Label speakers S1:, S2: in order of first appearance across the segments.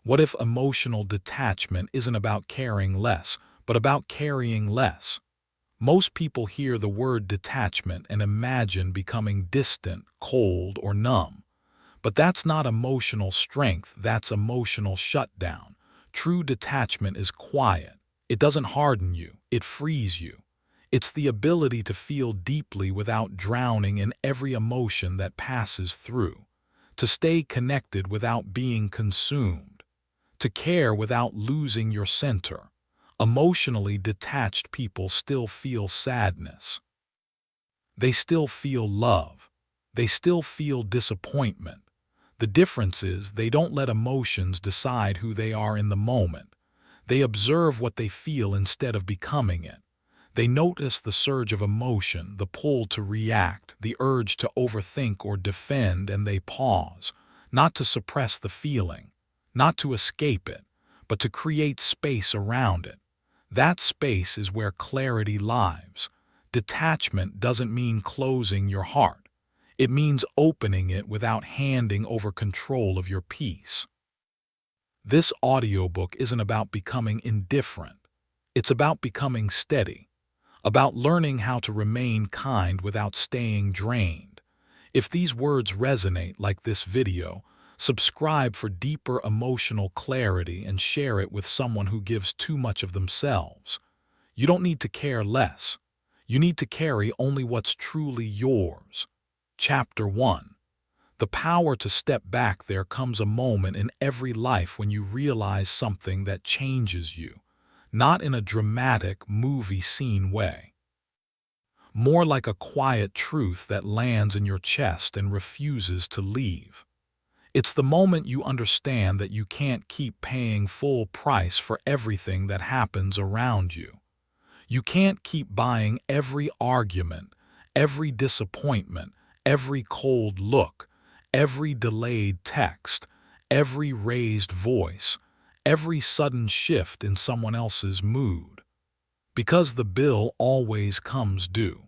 S1: What if emotional detachment isn't about caring less, but about carrying less? Most people hear the word detachment and imagine becoming distant, cold, or numb. But that's not emotional strength, that's emotional shutdown. True detachment is quiet. It doesn't harden you, it frees you. It's the ability to feel deeply without drowning in every emotion that passes through. To stay connected without being consumed. To care without losing your center. Emotionally detached people still feel sadness. They still feel love. They still feel disappointment. The difference is they don't let emotions decide who they are in the moment. They observe what they feel instead of becoming it. They notice the surge of emotion, the pull to react, the urge to overthink or defend, and they pause, not to suppress the feeling, not to escape it, but to create space around it. That space is where clarity lives. Detachment doesn't mean closing your heart. It means opening it without handing over control of your peace. This audiobook isn't about becoming indifferent. It's about becoming steady, about learning how to remain kind without staying drained. If these words resonate like this video, subscribe for deeper emotional clarity and share it with someone who gives too much of themselves. You don't need to care less. You need to carry only what's truly yours. Chapter 1. The power to step back. There comes a moment in every life when you realize something that changes you, not in a dramatic movie scene way. More like a quiet truth that lands in your chest and refuses to leave. It's the moment you understand that you can't keep paying full price for everything that happens around you. You can't keep buying every argument, every disappointment, every cold look, every delayed text, every raised voice, every sudden shift in someone else's mood. Because the bill always comes due.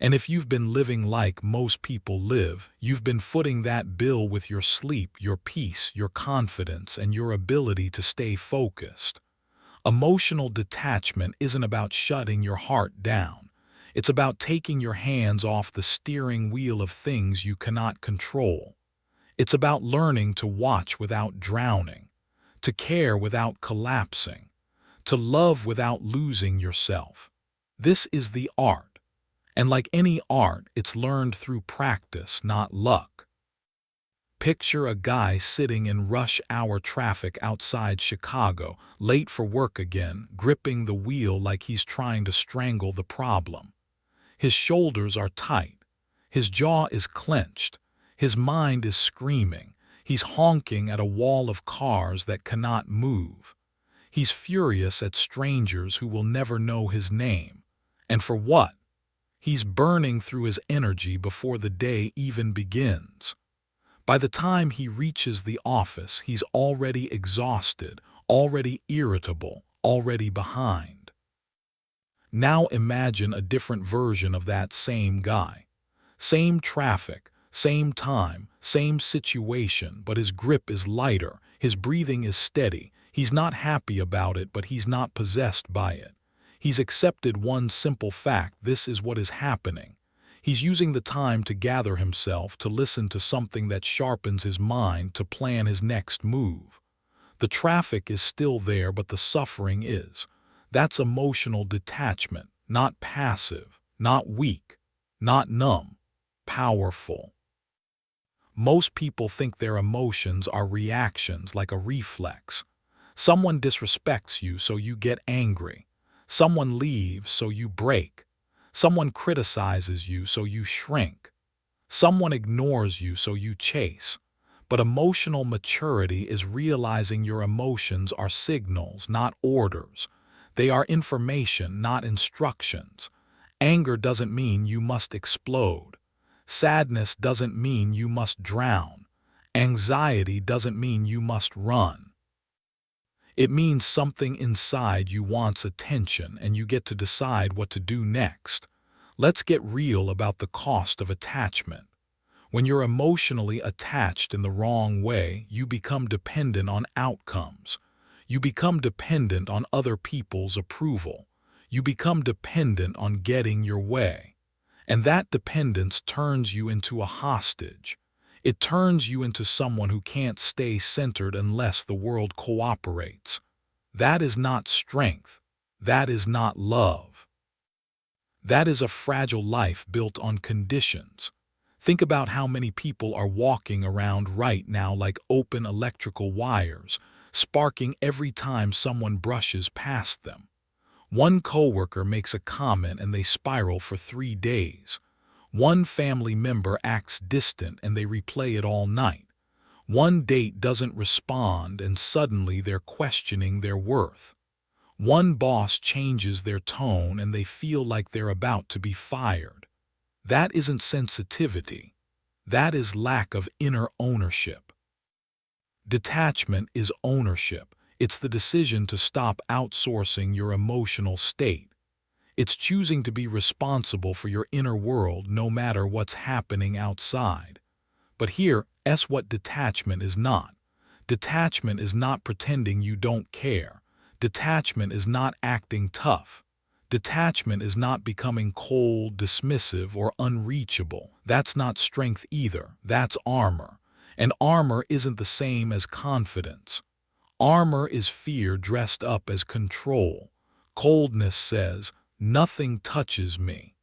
S1: And if you've been living like most people live, you've been footing that bill with your sleep, your peace, your confidence, and your ability to stay focused. Emotional detachment isn't about shutting your heart down. It's about taking your hands off the steering wheel of things you cannot control. It's about learning to watch without drowning, to care without collapsing, to love without losing yourself. This is the art. And like any art, it's learned through practice, not luck. Picture a guy sitting in rush hour traffic outside Chicago, late for work again, gripping the wheel like he's trying to strangle the problem. His shoulders are tight. His jaw is clenched. His mind is screaming. He's honking at a wall of cars that cannot move. He's furious at strangers who will never know his name. And for what? He's burning through his energy before the day even begins. By the time he reaches the office, he's already exhausted, already irritable, already behind. Now imagine a different version of that same guy. Same traffic, same time, same situation, but his grip is lighter, his breathing is steady. He's not happy about it, but he's not possessed by it. He's accepted one simple fact: this is what is happening. He's using the time to gather himself, to listen to something that sharpens his mind, to plan his next move. The traffic is still there, but the suffering is. That's emotional detachment, not passive, not weak, not numb, powerful. Most people think their emotions are reactions, like a reflex. Someone disrespects you, so you get angry. Someone leaves, so you break. Someone criticizes you, so you shrink. Someone ignores you, so you chase. But emotional maturity is realizing your emotions are signals, not orders. They are information, not instructions. Anger doesn't mean you must explode. Sadness doesn't mean you must drown. Anxiety doesn't mean you must run. It means something inside you wants attention, and you get to decide what to do next. Let's get real about the cost of attachment. When you're emotionally attached in the wrong way, you become dependent on outcomes. You become dependent on other people's approval. You become dependent on getting your way. And that dependence turns you into a hostage. It turns you into someone who can't stay centered unless the world cooperates. That is not strength. That is not love. That is a fragile life built on conditions. Think about how many people are walking around right now like open electrical wires, sparking every time someone brushes past them. One coworker makes a comment and they spiral for 3 days. One family member acts distant and they replay it all night. One date doesn't respond and suddenly they're questioning their worth. One boss changes their tone and they feel like they're about to be fired. That isn't sensitivity. That is lack of inner ownership. Detachment is ownership. It's the decision to stop outsourcing your emotional state. It's choosing to be responsible for your inner world no matter what's happening outside. But here's what detachment is not. Detachment is not pretending you don't care. Detachment is not acting tough. Detachment is not becoming cold, dismissive, or unreachable. That's not strength either. That's armor. And armor isn't the same as confidence. Armor is fear dressed up as control. Coldness says, "Nothing touches me."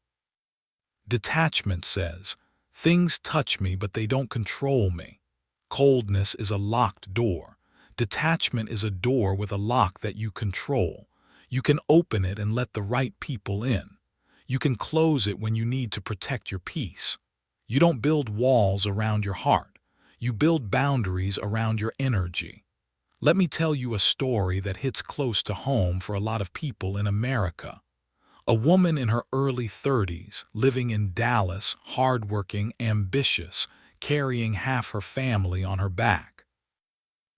S1: Detachment says, "Things touch me, but they don't control me." Coldness is a locked door. Detachment is a door with a lock that you control. You can open it and let the right people in. You can close it when you need to protect your peace. You don't build walls around your heart. You build boundaries around your energy. Let me tell you a story that hits close to home for a lot of people in America. A woman in her early 30s, living in Dallas, hardworking, ambitious, carrying half her family on her back.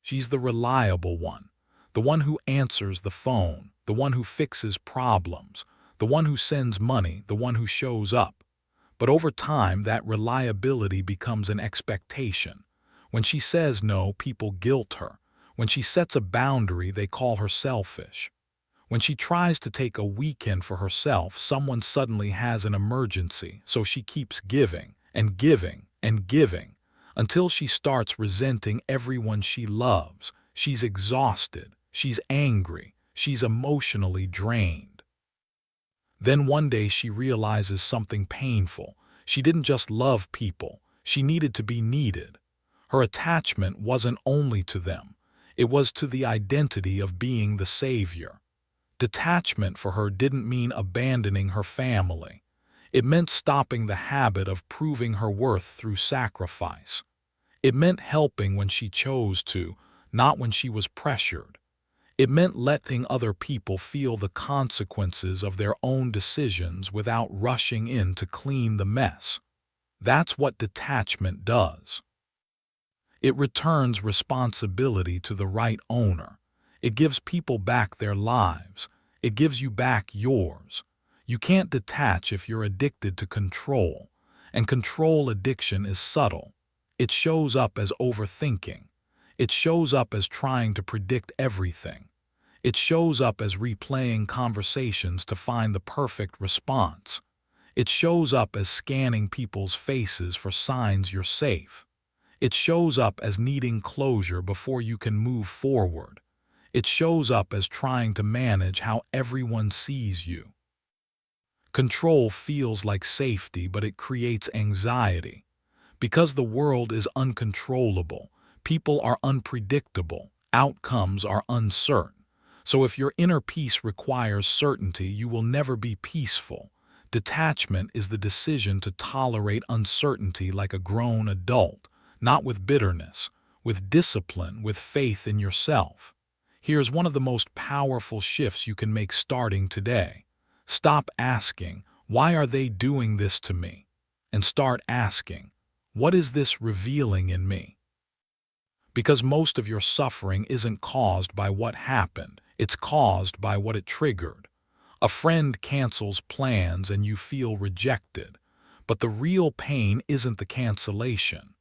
S1: She's the reliable one, the one who answers the phone, the one who fixes problems, the one who sends money, the one who shows up. But over time, that reliability becomes an expectation. When she says no, people guilt her. When she sets a boundary, they call her selfish. When she tries to take a weekend for herself, someone suddenly has an emergency, so she keeps giving and giving and giving until she starts resenting everyone she loves. She's exhausted, she's angry, she's emotionally drained. Then one day she realizes something painful. She didn't just love people, she needed to be needed. Her attachment wasn't only to them, it was to the identity of being the savior. Detachment for her didn't mean abandoning her family. It meant stopping the habit of proving her worth through sacrifice. It meant helping when she chose to, not when she was pressured. It meant letting other people feel the consequences of their own decisions without rushing in to clean the mess. That's what detachment does. It returns responsibility to the right owner. It gives people back their lives. It gives you back yours. You can't detach if you're addicted to control. And control addiction is subtle. It shows up as overthinking. It shows up as trying to predict everything. It shows up as replaying conversations to find the perfect response. It shows up as scanning people's faces for signs you're safe. It shows up as needing closure before you can move forward. It shows up as trying to manage how everyone sees you. Control feels like safety, but it creates anxiety. Because the world is uncontrollable, people are unpredictable, outcomes are uncertain. So if your inner peace requires certainty, you will never be peaceful. Detachment is the decision to tolerate uncertainty like a grown adult, not with bitterness, with discipline, with faith in yourself. Here's one of the most powerful shifts you can make starting today. Stop asking, "Why are they doing this to me?" And start asking, "What is this revealing in me?" Because most of your suffering isn't caused by what happened, it's caused by what it triggered. A friend cancels plans and you feel rejected. But the real pain isn't the cancellation.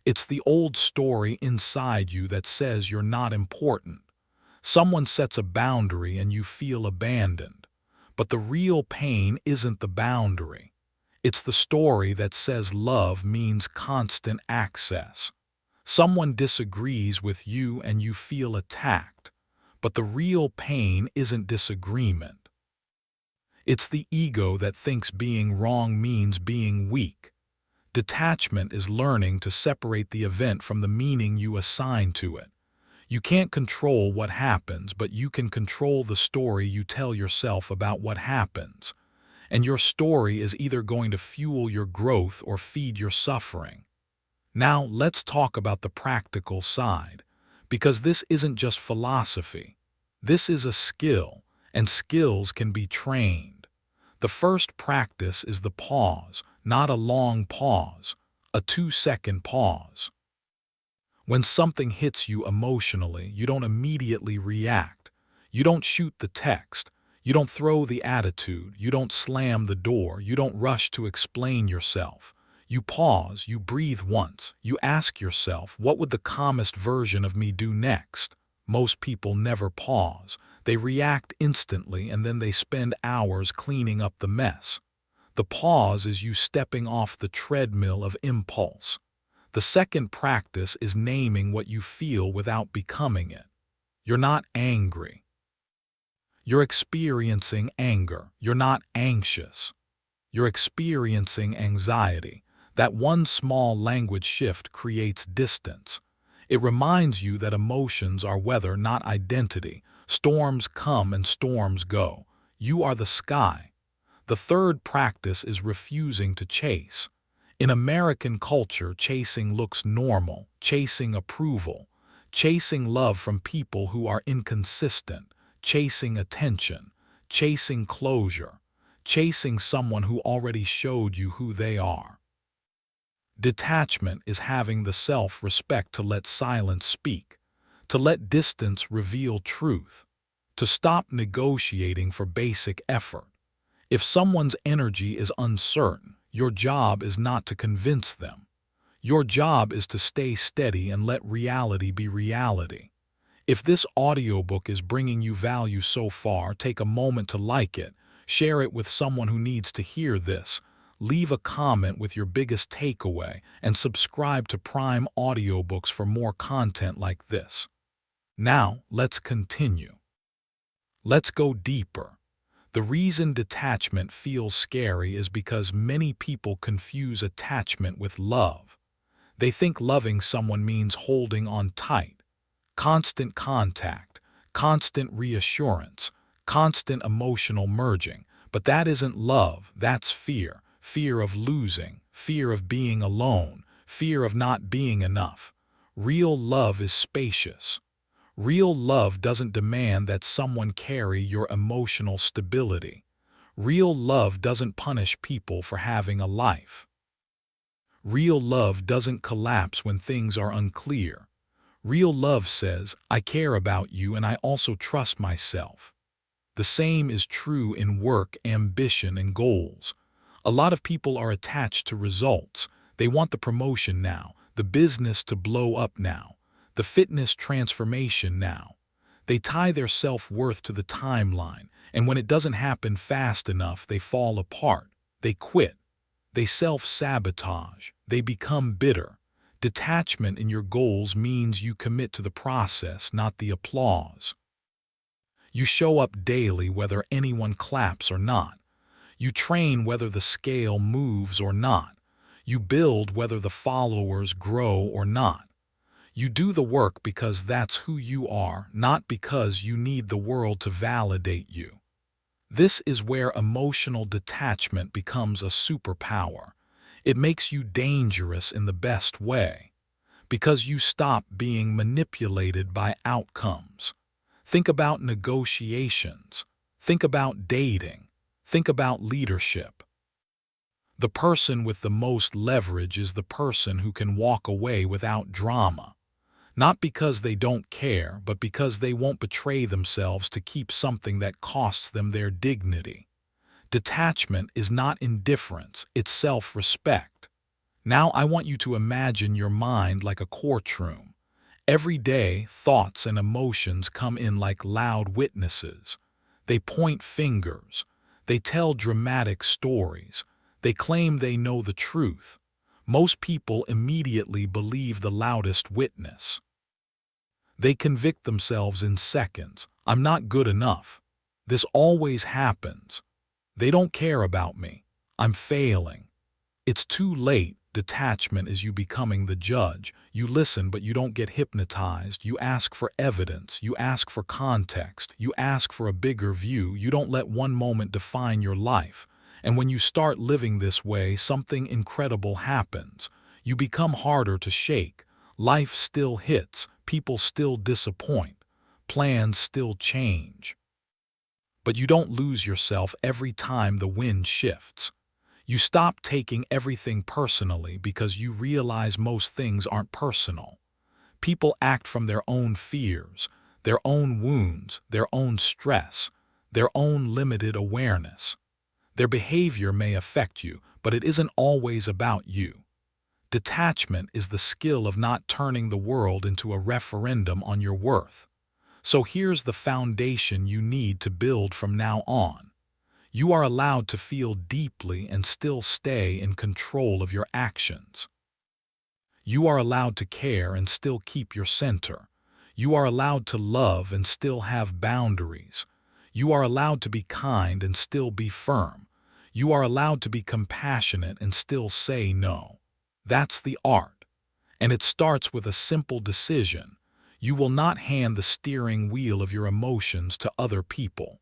S1: It's the old story inside you that says you're not important. Someone sets a boundary and you feel abandoned. But the real pain isn't the boundary. It's the story that says love means constant access. Someone disagrees with you and you feel attacked. But the real pain isn't disagreement. It's the ego that thinks being wrong means being weak. Detachment is learning to separate the event from the meaning you assign to it. You can't control what happens, but you can control the story you tell yourself about what happens. And your story is either going to fuel your growth or feed your suffering. Now, let's talk about the practical side, because this isn't just philosophy. This is a skill, and skills can be trained. The first practice is the pause, not a long pause, a 2-second pause. When something hits you emotionally, you don't immediately react. You don't shoot the text. You don't throw the attitude. You don't slam the door. You don't rush to explain yourself. You pause, you breathe once. You ask yourself, what would the calmest version of me do next? Most people never pause. They react instantly and then they spend hours cleaning up the mess. The pause is you stepping off the treadmill of impulse. The second practice is naming what you feel without becoming it. You're not angry. You're experiencing anger. You're not anxious. You're experiencing anxiety. That one small language shift creates distance. It reminds you that emotions are weather, not identity. Storms come and storms go. You are the sky. The third practice is refusing to chase. In American culture, chasing looks normal, chasing approval, chasing love from people who are inconsistent, chasing attention, chasing closure, chasing someone who already showed you who they are. Detachment is having the self-respect to let silence speak, to let distance reveal truth, to stop negotiating for basic effort. If someone's energy is uncertain, your job is not to convince them. Your job is to stay steady and let reality be reality. If this audiobook is bringing you value so far, take a moment to like it, share it with someone who needs to hear this, leave a comment with your biggest takeaway, and subscribe to Prime Audiobooks for more content like this. Now, let's continue. Let's go deeper. The reason detachment feels scary is because many people confuse attachment with love. They think loving someone means holding on tight, constant contact, constant reassurance, constant emotional merging. But that isn't love, that's fear. Fear of losing, fear of being alone, fear of not being enough. Real love is spacious. Real love doesn't demand that someone carry your emotional stability. Real love doesn't punish people for having a life. Real love doesn't collapse when things are unclear. Real love says, I care about you and I also trust myself. The same is true in work, ambition, and goals. A lot of people are attached to results. They want the promotion now, the business to blow up now, the fitness transformation now. They tie their self-worth to the timeline, and when it doesn't happen fast enough, they fall apart. They quit. They self-sabotage. They become bitter. Detachment in your goals means you commit to the process, not the applause. You show up daily whether anyone claps or not. You train whether the scale moves or not. You build whether the followers grow or not. You do the work because that's who you are, not because you need the world to validate you. This is where emotional detachment becomes a superpower. It makes you dangerous in the best way, because you stop being manipulated by outcomes. Think about negotiations. Think about dating. Think about leadership. The person with the most leverage is the person who can walk away without drama. Not because they don't care, but because they won't betray themselves to keep something that costs them their dignity. Detachment is not indifference, it's self-respect. Now I want you to imagine your mind like a courtroom. Every day, thoughts and emotions come in like loud witnesses. They point fingers. They tell dramatic stories. They claim they know the truth. Most people immediately believe the loudest witness. They convict themselves in seconds. I'm not good enough. This always happens. They don't care about me. I'm failing. It's too late. Detachment is you becoming the judge. You listen, but you don't get hypnotized. You ask for evidence. You ask for context. You ask for a bigger view. You don't let one moment define your life. And when you start living this way, something incredible happens. You become harder to shake. Life still hits. People still disappoint. Plans still change. But you don't lose yourself every time the wind shifts. You stop taking everything personally because you realize most things aren't personal. People act from their own fears, their own wounds, their own stress, their own limited awareness. Their behavior may affect you, but it isn't always about you. Detachment is the skill of not turning the world into a referendum on your worth. So here's the foundation you need to build from now on. You are allowed to feel deeply and still stay in control of your actions. You are allowed to care and still keep your center. You are allowed to love and still have boundaries. You are allowed to be kind and still be firm. You are allowed to be compassionate and still say no. That's the art. And it starts with a simple decision. You will not hand the steering wheel of your emotions to other people.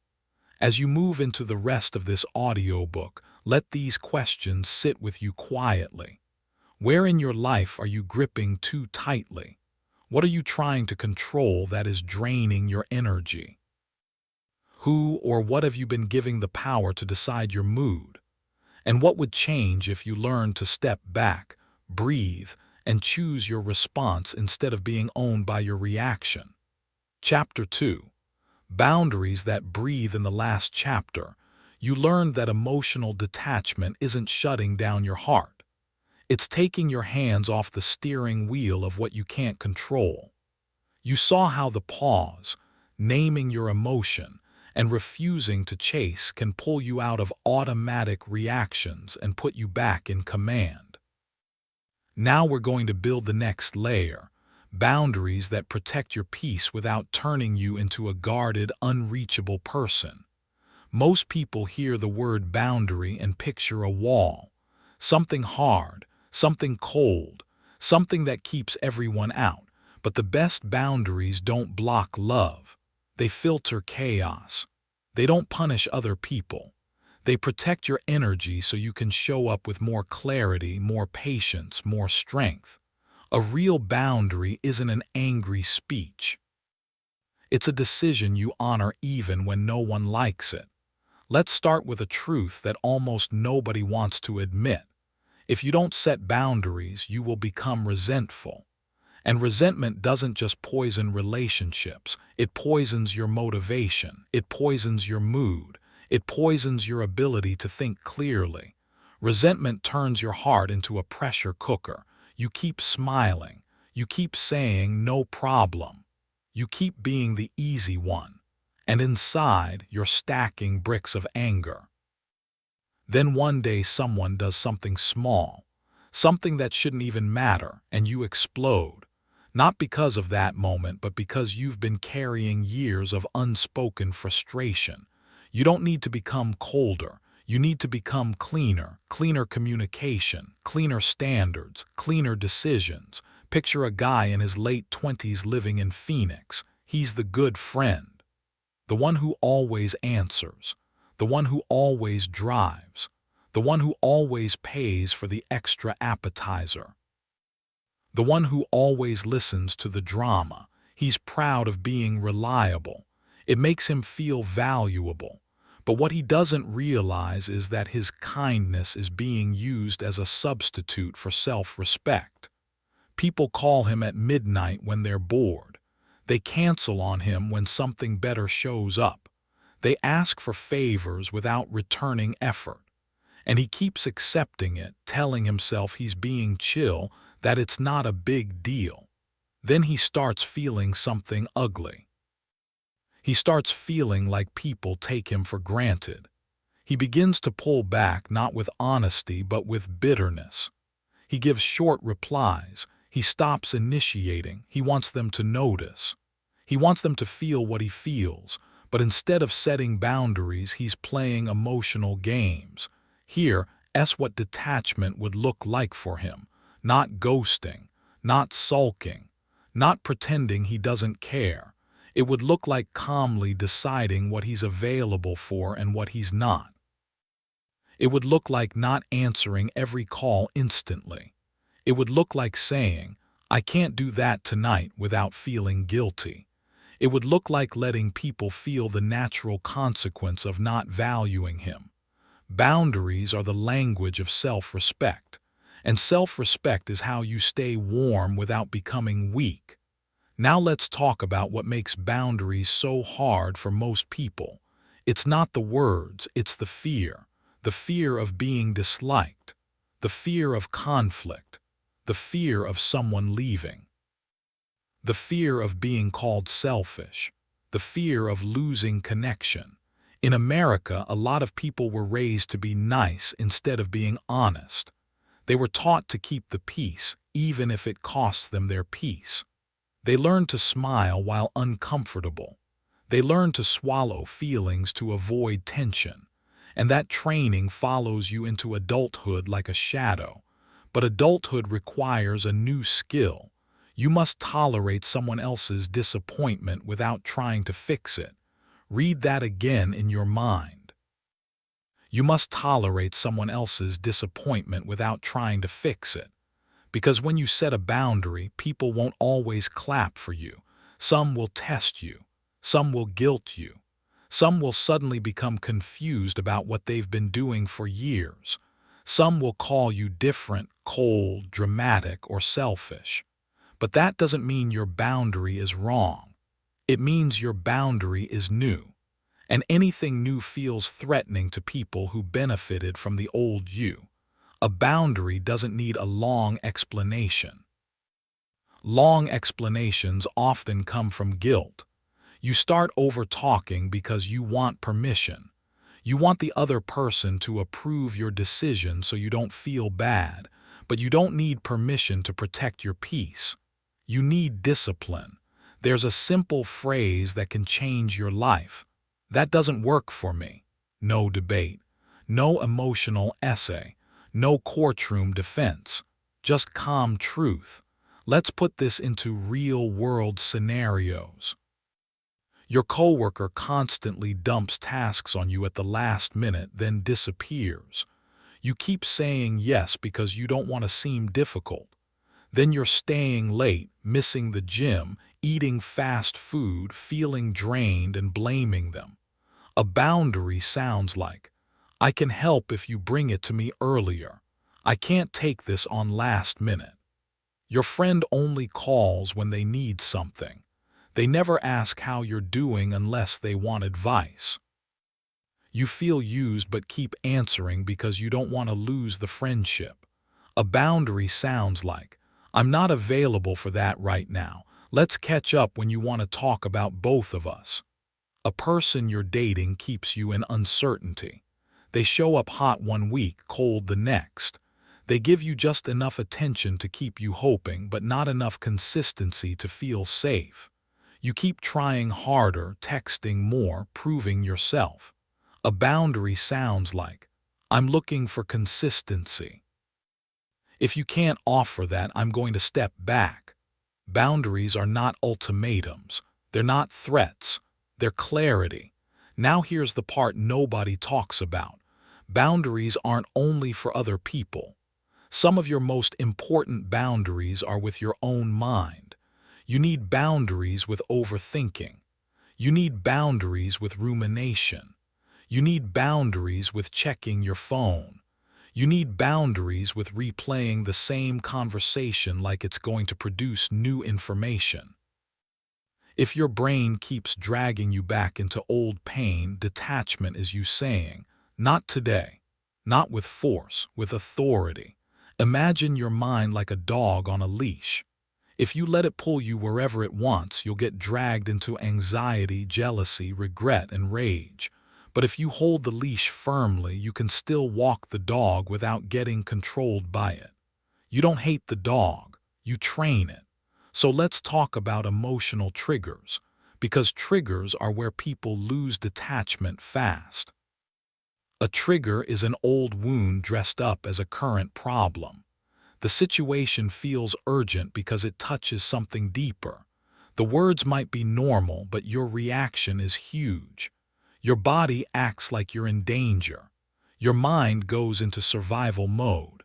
S1: As you move into the rest of this audiobook, let these questions sit with you quietly. Where in your life are you gripping too tightly? What are you trying to control that is draining your energy? Who or what have you been giving the power to decide your mood? And what would change if you learned to step back, breathe, and choose your response instead of being owned by your reaction? Chapter 2. Boundaries that breathe. In the last chapter, you learned that emotional detachment isn't shutting down your heart. It's taking your hands off the steering wheel of what you can't control. You saw how the pause, naming your emotion, and refusing to chase can pull you out of automatic reactions and put you back in command. Now we're going to build the next layer. Boundaries that protect your peace without turning you into a guarded, unreachable person. Most people hear the word boundary and picture a wall. Something hard, something cold, something that keeps everyone out. But the best boundaries don't block love. They filter chaos. They don't punish other people. They protect your energy so you can show up with more clarity, more patience, more strength. A real boundary isn't an angry speech. It's a decision you honor even when no one likes it. Let's start with a truth that almost nobody wants to admit. If you don't set boundaries, you will become resentful. And resentment doesn't just poison relationships. It poisons your motivation. It poisons your mood. It poisons your ability to think clearly. Resentment turns your heart into a pressure cooker. You keep smiling. You keep saying, no problem. You keep being the easy one. And inside, you're stacking bricks of anger. Then one day someone does something small, something that shouldn't even matter, and you explode. Not because of that moment, but because you've been carrying years of unspoken frustration. You don't need to become colder. You need to become cleaner. Cleaner communication, cleaner standards, cleaner decisions. Picture a guy in his late 20s living in Phoenix. He's the good friend, the one who always answers, the one who always drives, the one who always pays for the extra appetizer, the one who always listens to the drama. He's proud of being reliable. It makes him feel valuable. But what he doesn't realize is that his kindness is being used as a substitute for self-respect. People call him at midnight when they're bored. They cancel on him when something better shows up. They ask for favors without returning effort. And he keeps accepting it, telling himself he's being chill, that it's not a big deal. Then he starts feeling something ugly. He starts feeling like people take him for granted. He begins to pull back not with honesty but with bitterness. He gives short replies. He stops initiating. He wants them to notice. He wants them to feel what he feels, but instead of setting boundaries, he's playing emotional games. Here, that's what detachment would look like for him. Not ghosting, not sulking, not pretending he doesn't care. It would look like calmly deciding what he's available for and what he's not. It would look like not answering every call instantly. It would look like saying, "I can't do that tonight," without feeling guilty. It would look like letting people feel the natural consequence of not valuing him. Boundaries are the language of self-respect, and self-respect is how you stay warm without becoming weak. Now let's talk about what makes boundaries so hard for most people. It's not the words, it's the fear. The fear of being disliked, the fear of conflict, the fear of someone leaving, the fear of being called selfish, the fear of losing connection. In America, a lot of people were raised to be nice instead of being honest. They were taught to keep the peace, even if it costs them their peace. They learned to smile while uncomfortable. They learned to swallow feelings to avoid tension. And that training follows you into adulthood like a shadow. But adulthood requires a new skill. You must tolerate someone else's disappointment without trying to fix it. Read that again in your mind. You must tolerate someone else's disappointment without trying to fix it. Because when you set a boundary, people won't always clap for you. Some will test you. Some will guilt you. Some will suddenly become confused about what they've been doing for years. Some will call you different, cold, dramatic, or selfish. But that doesn't mean your boundary is wrong. It means your boundary is new. And anything new feels threatening to people who benefited from the old you. A boundary doesn't need a long explanation. Long explanations often come from guilt. You start over-talking because you want permission. You want the other person to approve your decision so you don't feel bad, but you don't need permission to protect your peace. You need discipline. There's a simple phrase that can change your life. "That doesn't work for me." No debate. No emotional essay. No courtroom defense. Just calm truth. Let's put this into real-world scenarios. Your coworker constantly dumps tasks on you at the last minute, then disappears. You keep saying yes because you don't want to seem difficult. Then you're staying late, missing the gym, eating fast food, feeling drained and blaming them. A boundary sounds like, "I can help if you bring it to me earlier. I can't take this on last minute." Your friend only calls when they need something. They never ask how you're doing unless they want advice. You feel used but keep answering because you don't want to lose the friendship. A boundary sounds like, "I'm not available for that right now. Let's catch up when you want to talk about both of us." A person you're dating keeps you in uncertainty. They show up hot one week, cold the next. They give you just enough attention to keep you hoping, but not enough consistency to feel safe. You keep trying harder, texting more, proving yourself. A boundary sounds like, "I'm looking for consistency. If you can't offer that, I'm going to step back." Boundaries are not ultimatums. They're not threats. They're clarity. Now here's the part nobody talks about. Boundaries aren't only for other people. Some of your most important boundaries are with your own mind. You need boundaries with overthinking. You need boundaries with rumination. You need boundaries with checking your phone. You need boundaries with replaying the same conversation like it's going to produce new information. If your brain keeps dragging you back into old pain, detachment is you saying, not today, not with force, with authority. Imagine your mind like a dog on a leash. If you let it pull you wherever it wants, you'll get dragged into anxiety, jealousy, regret, and rage. But if you hold the leash firmly, you can still walk the dog without getting controlled by it. You don't hate the dog, you train it. So let's talk about emotional triggers, because triggers are where people lose detachment fast. A trigger is an old wound dressed up as a current problem. The situation feels urgent because it touches something deeper. The words might be normal, but your reaction is huge. Your body acts like you're in danger. Your mind goes into survival mode.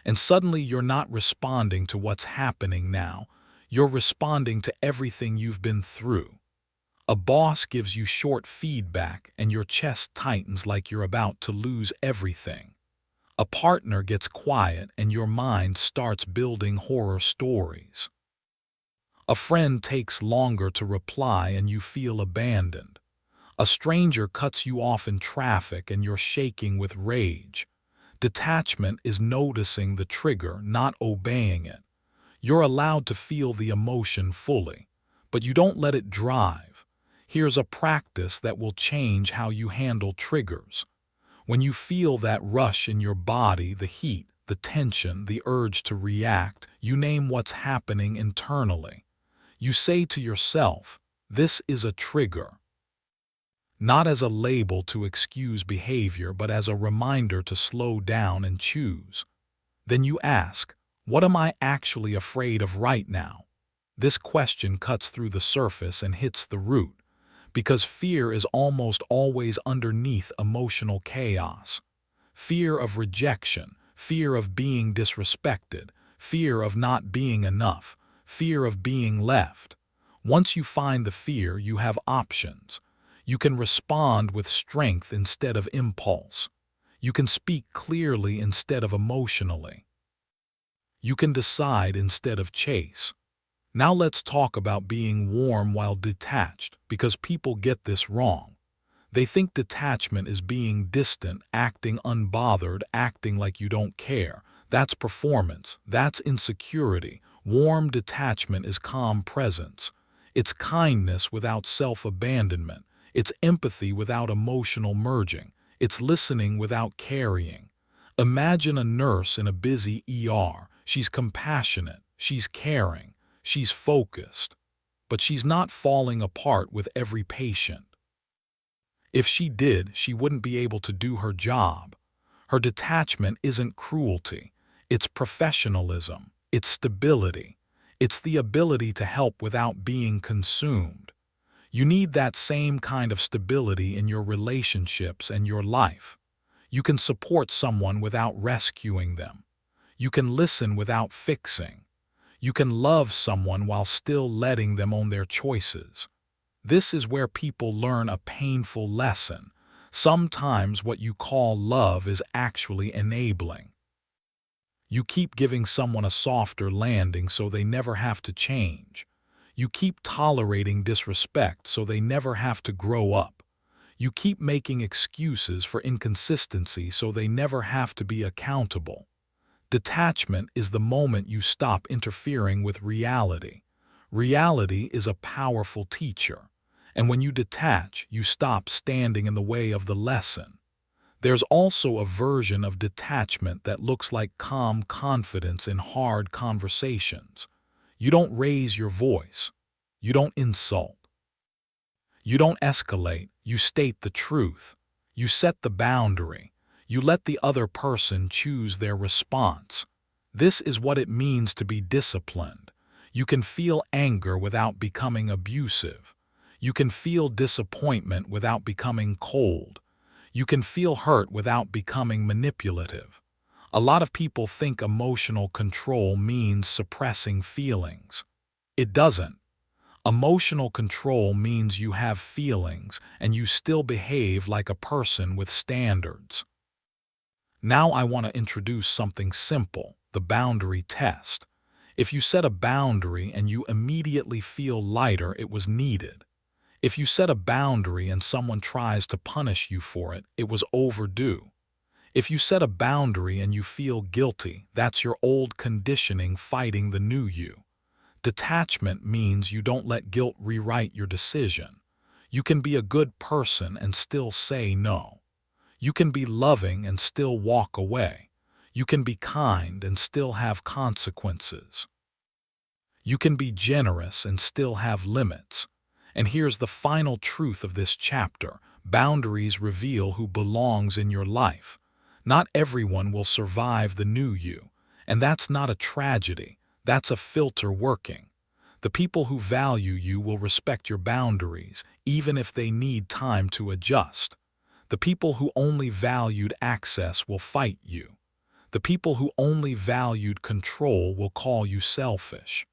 S1: And suddenly you're not responding to what's happening now. You're responding to everything you've been through. A boss gives you short feedback and your chest tightens like you're about to lose everything. A partner gets quiet and your mind starts building horror stories. A friend takes longer to reply and you feel abandoned. A stranger cuts you off in traffic and you're shaking with rage. Detachment is noticing the trigger, not obeying it. You're allowed to feel the emotion fully, but you don't let it drive. Here's a practice that will change how you handle triggers. When you feel that rush in your body, the heat, the tension, the urge to react, you name what's happening internally. You say to yourself, "This is a trigger." Not as a label to excuse behavior, but as a reminder to slow down and choose. Then you ask, what am I actually afraid of right now? This question cuts through the surface and hits the root, because fear is almost always underneath emotional chaos. Fear of rejection, fear of being disrespected, fear of not being enough, fear of being left. Once you find the fear, you have options. You can respond with strength instead of impulse. You can speak clearly instead of emotionally. You can decide instead of chase. Now let's talk about being warm while detached, because people get this wrong. They think detachment is being distant, acting unbothered, acting like you don't care. That's performance. That's insecurity. Warm detachment is calm presence. It's kindness without self-abandonment. It's empathy without emotional merging. It's listening without carrying. Imagine a nurse in a busy ER. She's compassionate. She's caring. She's focused. But she's not falling apart with every patient. If she did, she wouldn't be able to do her job. Her detachment isn't cruelty. It's professionalism. It's stability. It's the ability to help without being consumed. You need that same kind of stability in your relationships and your life. You can support someone without rescuing them. You can listen without fixing. You can love someone while still letting them own their choices. This is where people learn a painful lesson. Sometimes what you call love is actually enabling. You keep giving someone a softer landing so they never have to change. You keep tolerating disrespect so they never have to grow up. You keep making excuses for inconsistency so they never have to be accountable. Detachment is the moment you stop interfering with reality. Reality is a powerful teacher. And when you detach, you stop standing in the way of the lesson. There's also a version of detachment that looks like calm confidence in hard conversations. You don't raise your voice. You don't insult. You don't escalate. You state the truth. You set the boundary. You let the other person choose their response. This is what it means to be disciplined. You can feel anger without becoming abusive. You can feel disappointment without becoming cold. You can feel hurt without becoming manipulative. A lot of people think emotional control means suppressing feelings. It doesn't. Emotional control means you have feelings and you still behave like a person with standards. Now I want to introduce something simple, the boundary test. If you set a boundary and you immediately feel lighter, it was needed. If you set a boundary and someone tries to punish you for it, it was overdue. If you set a boundary and you feel guilty, that's your old conditioning fighting the new you. Detachment means you don't let guilt rewrite your decision. You can be a good person and still say no. You can be loving and still walk away. You can be kind and still have consequences. You can be generous and still have limits. And here's the final truth of this chapter: boundaries reveal who belongs in your life. Not everyone will survive the new you, and that's not a tragedy, that's a filter working. The people who value you will respect your boundaries, even if they need time to adjust. The people who only valued access will fight you. The people who only valued control will call you selfish.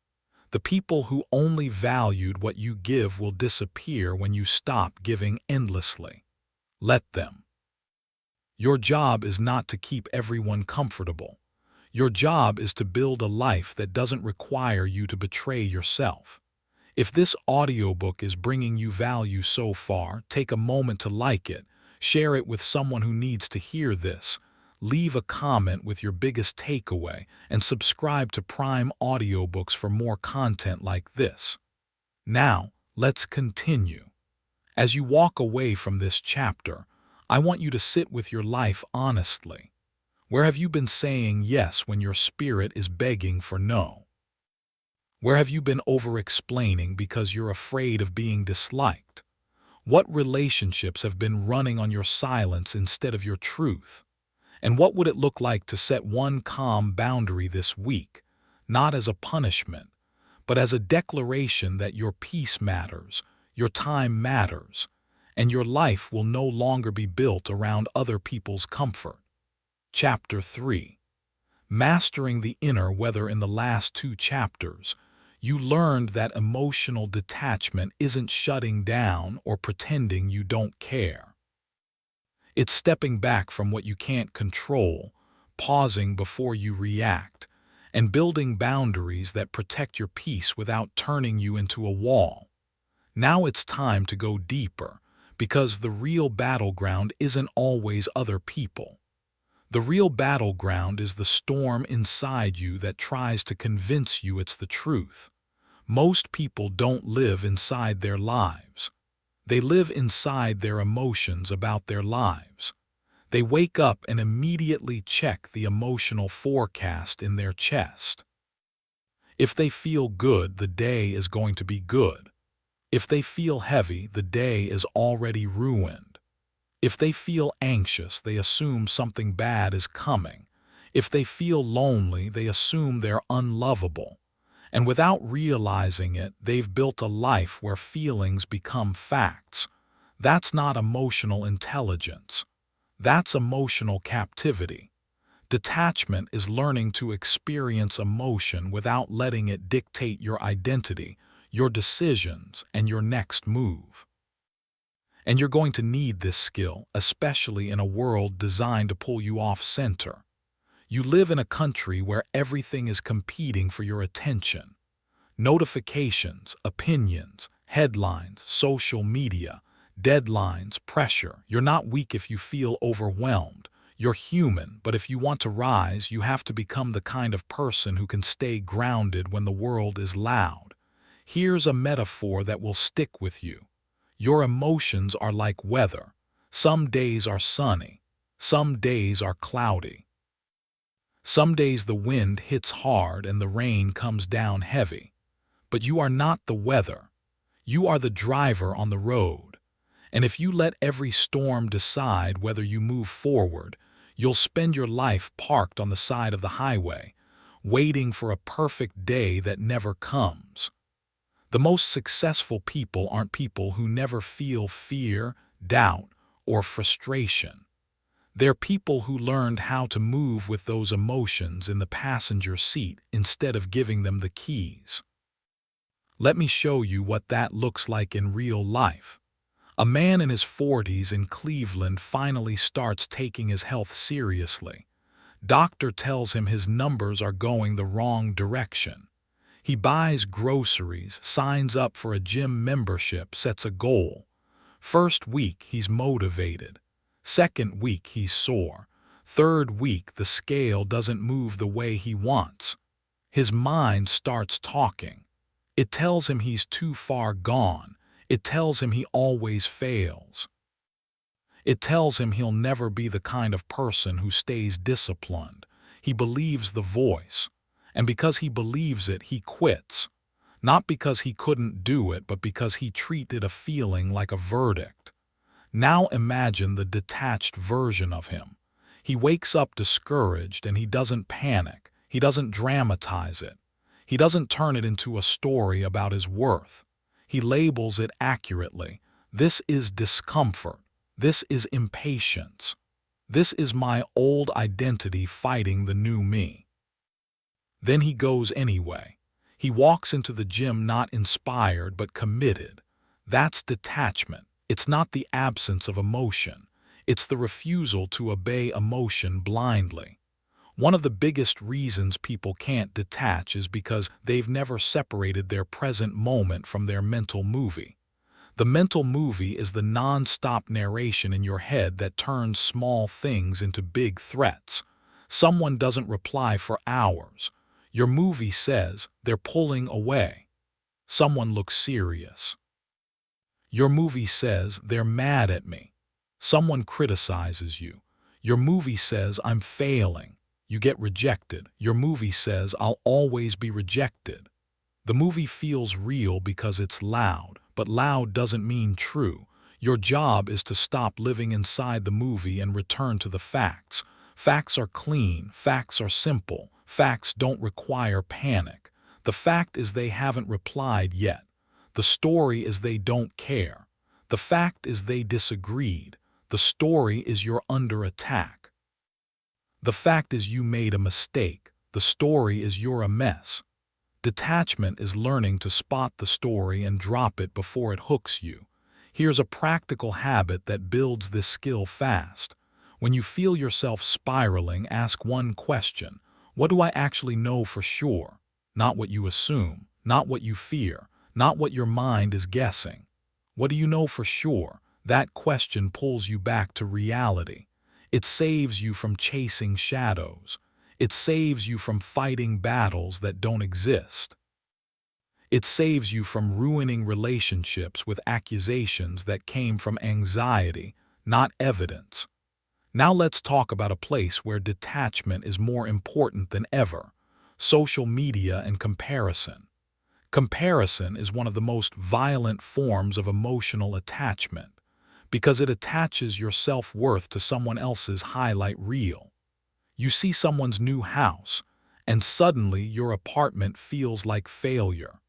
S1: The people who only valued what you give will disappear when you stop giving endlessly. Let them. Your job is not to keep everyone comfortable. Your job is to build a life that doesn't require you to betray yourself. If this audiobook is bringing you value so far, take a moment to like it, share it with someone who needs to hear this, leave a comment with your biggest takeaway, and subscribe to Prime Audiobooks for more content like this. Now, let's continue. As you walk away from this chapter, I want you to sit with your life honestly. Where have you been saying yes when your spirit is begging for no? Where have you been over-explaining because you're afraid of being disliked? What relationships have been running on your silence instead of your truth? And what would it look like to set one calm boundary this week, not as a punishment, but as a declaration that your peace matters, your time matters, and your life will no longer be built around other people's comfort? Chapter 3. Mastering the Inner. Whether in the last two chapters, you learned that emotional detachment isn't shutting down or pretending you don't care. It's stepping back from what you can't control, pausing before you react, and building boundaries that protect your peace without turning you into a wall. Now it's time to go deeper, because the real battleground isn't always other people. The real battleground is the storm inside you that tries to convince you it's the truth. Most people don't live inside their lives. They live inside their emotions about their lives. They wake up and immediately check the emotional forecast in their chest. If they feel good, the day is going to be good. If they feel heavy, the day is already ruined. If they feel anxious, they assume something bad is coming. If they feel lonely, they assume they're unlovable. And without realizing it, they've built a life where feelings become facts. That's not emotional intelligence. That's emotional captivity. Detachment is learning to experience emotion without letting it dictate your identity, your decisions, and your next move. And you're going to need this skill, especially in a world designed to pull you off center. You live in a country where everything is competing for your attention. Notifications, opinions, headlines, social media, deadlines, pressure. You're not weak if you feel overwhelmed. You're human, but if you want to rise, you have to become the kind of person who can stay grounded when the world is loud. Here's a metaphor that will stick with you. Your emotions are like weather. Some days are sunny. Some days are cloudy. Some days the wind hits hard and the rain comes down heavy. But you are not the weather. You are the driver on the road. And if you let every storm decide whether you move forward, you'll spend your life parked on the side of the highway, waiting for a perfect day that never comes. The most successful people aren't people who never feel fear, doubt, or frustration. They're people who learned how to move with those emotions in the passenger seat instead of giving them the keys. Let me show you what that looks like in real life. A man in his 40s in Cleveland finally starts taking his health seriously. Doctor tells him his numbers are going the wrong direction. He buys groceries, signs up for a gym membership, sets a goal. First week, he's motivated. Second week, he's sore. Third week, the scale doesn't move the way he wants. His mind starts talking. It tells him he's too far gone. It tells him he always fails. It tells him he'll never be the kind of person who stays disciplined. He believes the voice. And because he believes it, he quits. Not because he couldn't do it, but because he treated a feeling like a verdict. Now imagine the detached version of him. He wakes up discouraged and he doesn't panic. He doesn't dramatize it. He doesn't turn it into a story about his worth. He labels it accurately. This is discomfort. This is impatience. This is my old identity fighting the new me. Then he goes anyway. He walks into the gym not inspired but committed. That's detachment. It's not the absence of emotion. It's the refusal to obey emotion blindly. One of the biggest reasons people can't detach is because they've never separated their present moment from their mental movie. The mental movie is the non-stop narration in your head that turns small things into big threats. Someone doesn't reply for hours. Your movie says they're pulling away. Someone looks serious. Your movie says they're mad at me. Someone criticizes you. Your movie says I'm failing. You get rejected. Your movie says I'll always be rejected. The movie feels real because it's loud, but loud doesn't mean true. Your job is to stop living inside the movie and return to the facts. Facts are clean. Facts are simple. Facts don't require panic. The fact is they haven't replied yet. The story is they don't care. The fact is they disagreed. The story is you're under attack. The fact is you made a mistake. The story is you're a mess. Detachment is learning to spot the story and drop it before it hooks you. Here's a practical habit that builds this skill fast. When you feel yourself spiraling, ask one question. What do I actually know for sure? Not what you assume, not what you fear, not what your mind is guessing. What do you know for sure? That question pulls you back to reality. It saves you from chasing shadows. It saves you from fighting battles that don't exist. It saves you from ruining relationships with accusations that came from anxiety, not evidence. Now let's talk about a place where detachment is more important than ever: social media and comparison. Comparison is one of the most violent forms of emotional attachment because it attaches your self-worth to someone else's highlight reel. You see someone's new house, and suddenly your apartment feels like failure.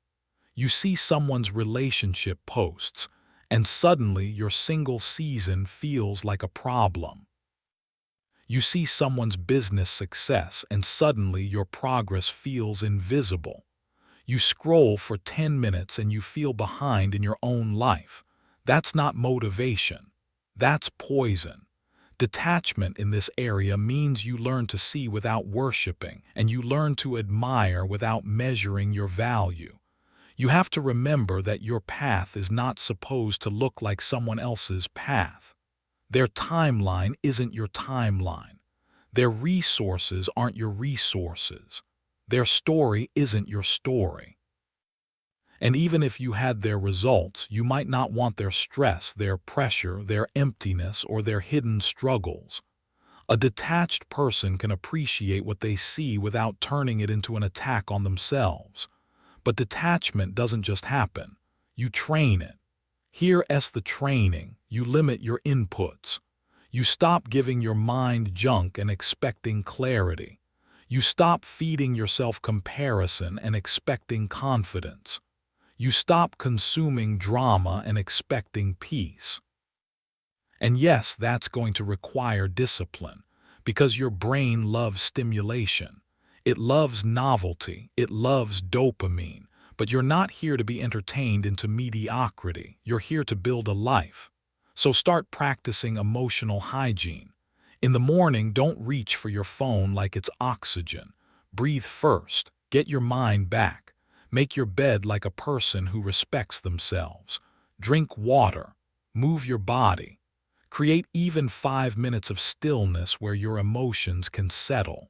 S1: You see someone's relationship posts, and suddenly your single season feels like a problem. You see someone's business success, and suddenly your progress feels invisible. You scroll for 10 minutes and you feel behind in your own life. That's not motivation. That's poison. Detachment in this area means you learn to see without worshiping, and you learn to admire without measuring your value. You have to remember that your path is not supposed to look like someone else's path. Their timeline isn't your timeline. Their resources aren't your resources. Their story isn't your story. And even if you had their results, you might not want their stress, their pressure, their emptiness, or their hidden struggles. A detached person can appreciate what they see without turning it into an attack on themselves. But detachment doesn't just happen. You train it. Here's the training. You limit your inputs. You stop giving your mind junk and expecting clarity. You stop feeding yourself comparison and expecting confidence. You stop consuming drama and expecting peace. And yes, that's going to require discipline, because your brain loves stimulation. It loves novelty. It loves dopamine. But you're not here to be entertained into mediocrity. You're here to build a life. So start practicing emotional hygiene. In the morning, don't reach for your phone like it's oxygen. Breathe first. Get your mind back. Make your bed like a person who respects themselves. Drink water. Move your body. Create even 5 minutes of stillness where your emotions can settle.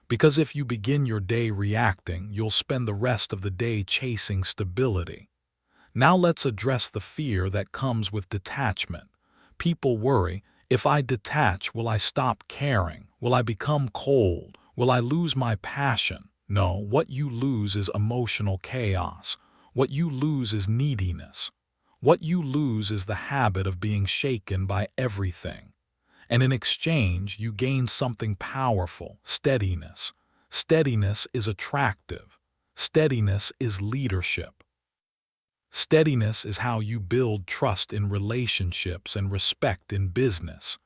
S1: Because if you begin your day reacting, you'll spend the rest of the day chasing stability. Now let's address the fear that comes with detachment. People worry, if I detach, will I stop caring? Will I become cold? Will I lose my passion? No, what you lose is emotional chaos. What you lose is neediness. What you lose is the habit of being shaken by everything. And in exchange, you gain something powerful, steadiness. Steadiness is attractive. Steadiness is leadership. Steadiness is how you build trust in relationships and respect in business.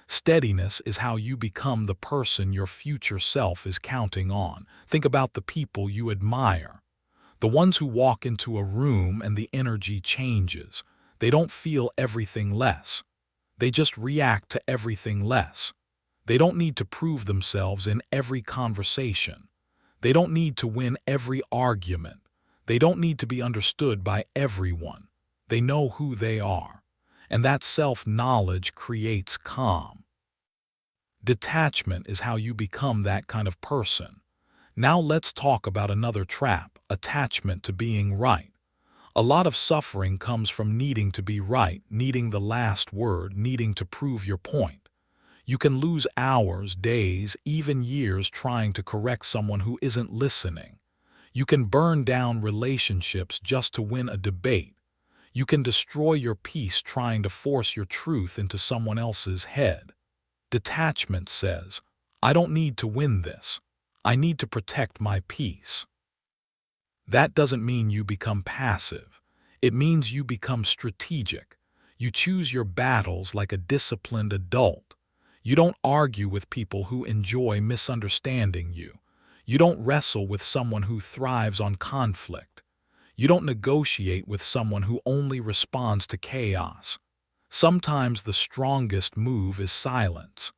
S1: Steadiness is how you become the person your future self is counting on. Think about the people you admire. The ones who walk into a room and the energy changes. They don't feel everything less. They just react to everything less. They don't need to prove themselves in every conversation. They don't need to win every argument. They don't need to be understood by everyone. They know who they are. And that self-knowledge creates calm. Detachment is how you become that kind of person. Now let's talk about another trap, attachment to being right. A lot of suffering comes from needing to be right, needing the last word, needing to prove your point. You can lose hours, days, even years trying to correct someone who isn't listening. You can burn down relationships just to win a debate. You can destroy your peace trying to force your truth into someone else's head. Detachment says, I don't need to win this. I need to protect my peace. That doesn't mean you become passive. It means you become strategic. You choose your battles like a disciplined adult. You don't argue with people who enjoy misunderstanding you. You don't wrestle with someone who thrives on conflict. You don't negotiate with someone who only responds to chaos. Sometimes the strongest move is silence.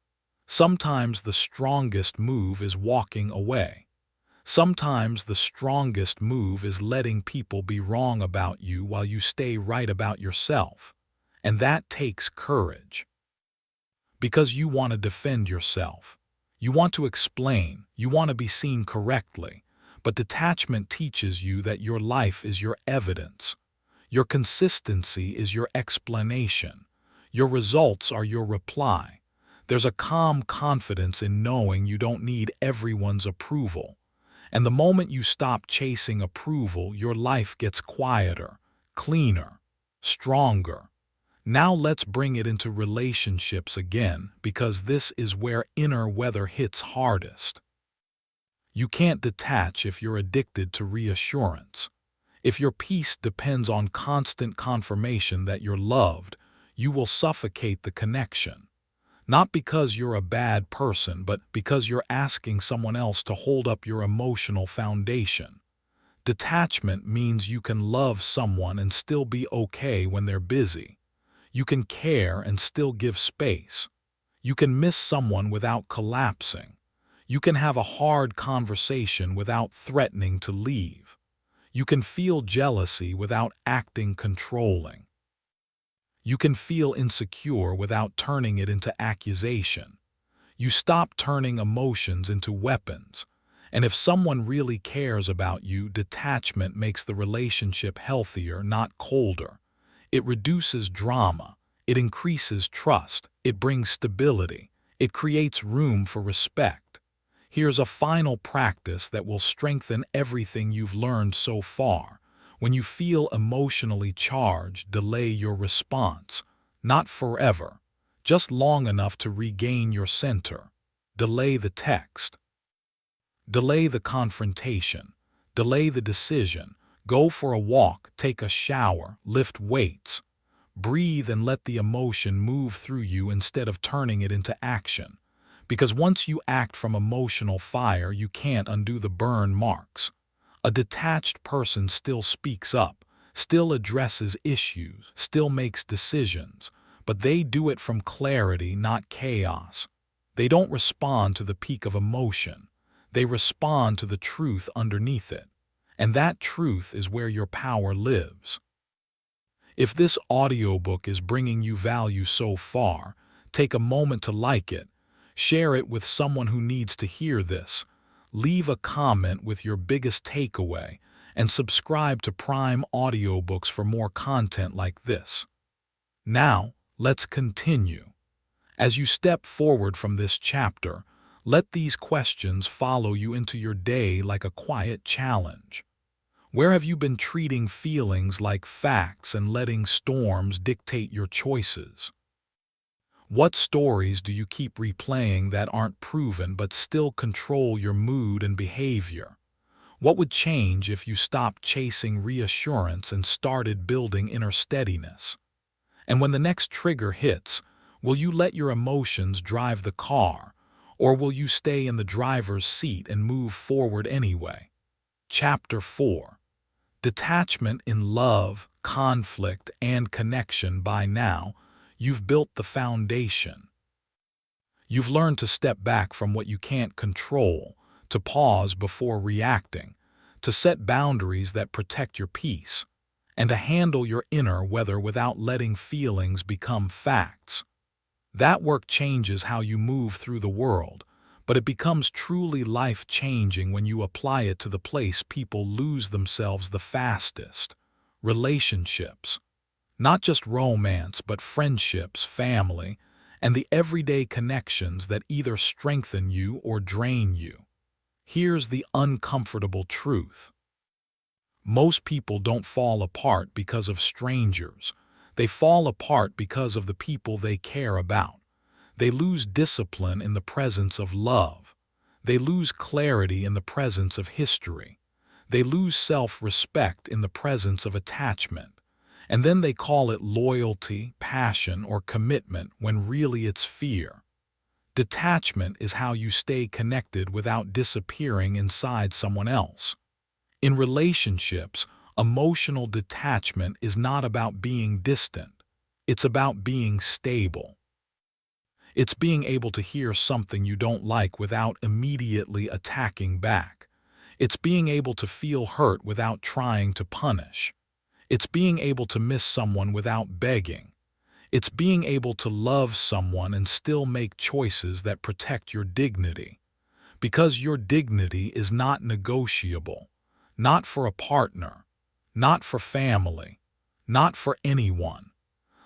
S1: Sometimes the strongest move is walking away. Sometimes the strongest move is letting people be wrong about you while you stay right about yourself. And that takes courage. Because you want to defend yourself. You want to explain. You want to be seen correctly. But detachment teaches you that your life is your evidence. Your consistency is your explanation. Your results are your reply. There's a calm confidence in knowing you don't need everyone's approval. And the moment you stop chasing approval, your life gets quieter, cleaner, stronger. Now let's bring it into relationships again, because this is where inner weather hits hardest. You can't detach if you're addicted to reassurance. If your peace depends on constant confirmation that you're loved, you will suffocate the connection. Not because you're a bad person, but because you're asking someone else to hold up your emotional foundation. Detachment means you can love someone and still be okay when they're busy. You can care and still give space. You can miss someone without collapsing. You can have a hard conversation without threatening to leave. You can feel jealousy without acting controlling. You can feel insecure without turning it into accusation. You stop turning emotions into weapons. And if someone really cares about you, detachment makes the relationship healthier, not colder. It reduces drama. It increases trust. It brings stability. It creates room for respect. Here's a final practice that will strengthen everything you've learned so far. When you feel emotionally charged, delay your response. Not forever, just long enough to regain your center. Delay the text. Delay the confrontation. Delay the decision. Go for a walk, take a shower, lift weights. Breathe and let the emotion move through you instead of turning it into action. Because once you act from emotional fire, you can't undo the burn marks. A detached person still speaks up, still addresses issues, still makes decisions, but they do it from clarity, not chaos. They don't respond to the peak of emotion. They respond to the truth underneath it. And that truth is where your power lives. If this audiobook is bringing you value so far, take a moment to like it, share it with someone who needs to hear this, leave a comment with your biggest takeaway, and subscribe to Prime Audiobooks for more content like this. Now, let's continue. As you step forward from this chapter, let these questions follow you into your day like a quiet challenge. Where have you been treating feelings like facts and letting storms dictate your choices? What stories do you keep replaying that aren't proven but still control your mood and behavior? What would change if you stopped chasing reassurance and started building inner steadiness? And when the next trigger hits, will you let your emotions drive the car, or will you stay in the driver's seat and move forward anyway? Chapter 4. Detachment in love, conflict, and connection. By now, you've built the foundation. You've learned to step back from what you can't control, to pause before reacting, to set boundaries that protect your peace, and to handle your inner weather without letting feelings become facts. That work changes how you move through the world, but it becomes truly life-changing when you apply it to the place people lose themselves the fastest: relationships. Not just romance, but friendships, family, and the everyday connections that either strengthen you or drain you. Here's the uncomfortable truth. Most people don't fall apart because of strangers. They fall apart because of the people they care about. They lose discipline in the presence of love. They lose clarity in the presence of history. They lose self-respect in the presence of attachment. And then they call it loyalty, passion, or commitment when really it's fear. Detachment is how you stay connected without disappearing inside someone else. In relationships, emotional detachment is not about being distant. It's about being stable. It's being able to hear something you don't like without immediately attacking back. It's being able to feel hurt without trying to punish. It's being able to miss someone without begging. It's being able to love someone and still make choices that protect your dignity. Because your dignity is not negotiable. Not for a partner. Not for family. Not for anyone.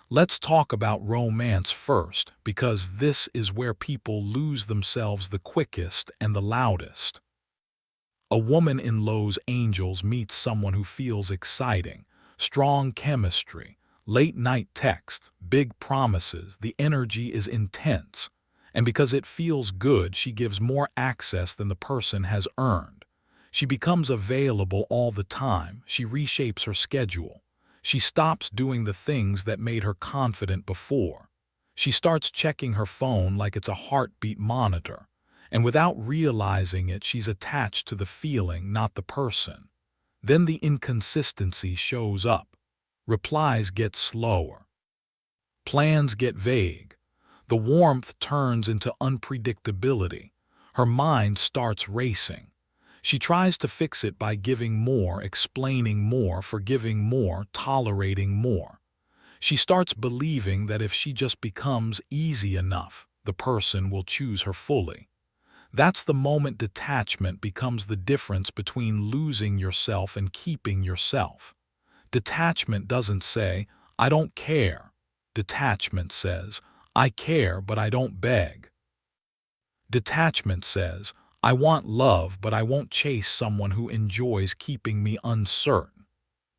S1: Let's talk about romance first, because this is where people lose themselves the quickest and the loudest. A woman in Los Angeles meets someone who feels exciting, strong chemistry, late-night text, big promises, the energy is intense. And because it feels good, she gives more access than the person has earned. She becomes available all the time, she reshapes her schedule. She stops doing the things that made her confident before. She starts checking her phone like it's a heartbeat monitor. And without realizing it, she's attached to the feeling, not the person. Then the inconsistency shows up. Replies get slower. Plans get vague. The warmth turns into unpredictability. Her mind starts racing. She tries to fix it by giving more, explaining more, forgiving more, tolerating more. She starts believing that if she just becomes easy enough, the person will choose her fully. That's the moment detachment becomes the difference between losing yourself and keeping yourself. Detachment doesn't say, "I don't care." Detachment says, "I care, but I don't beg." Detachment says, "I want love, but I won't chase someone who enjoys keeping me uncertain."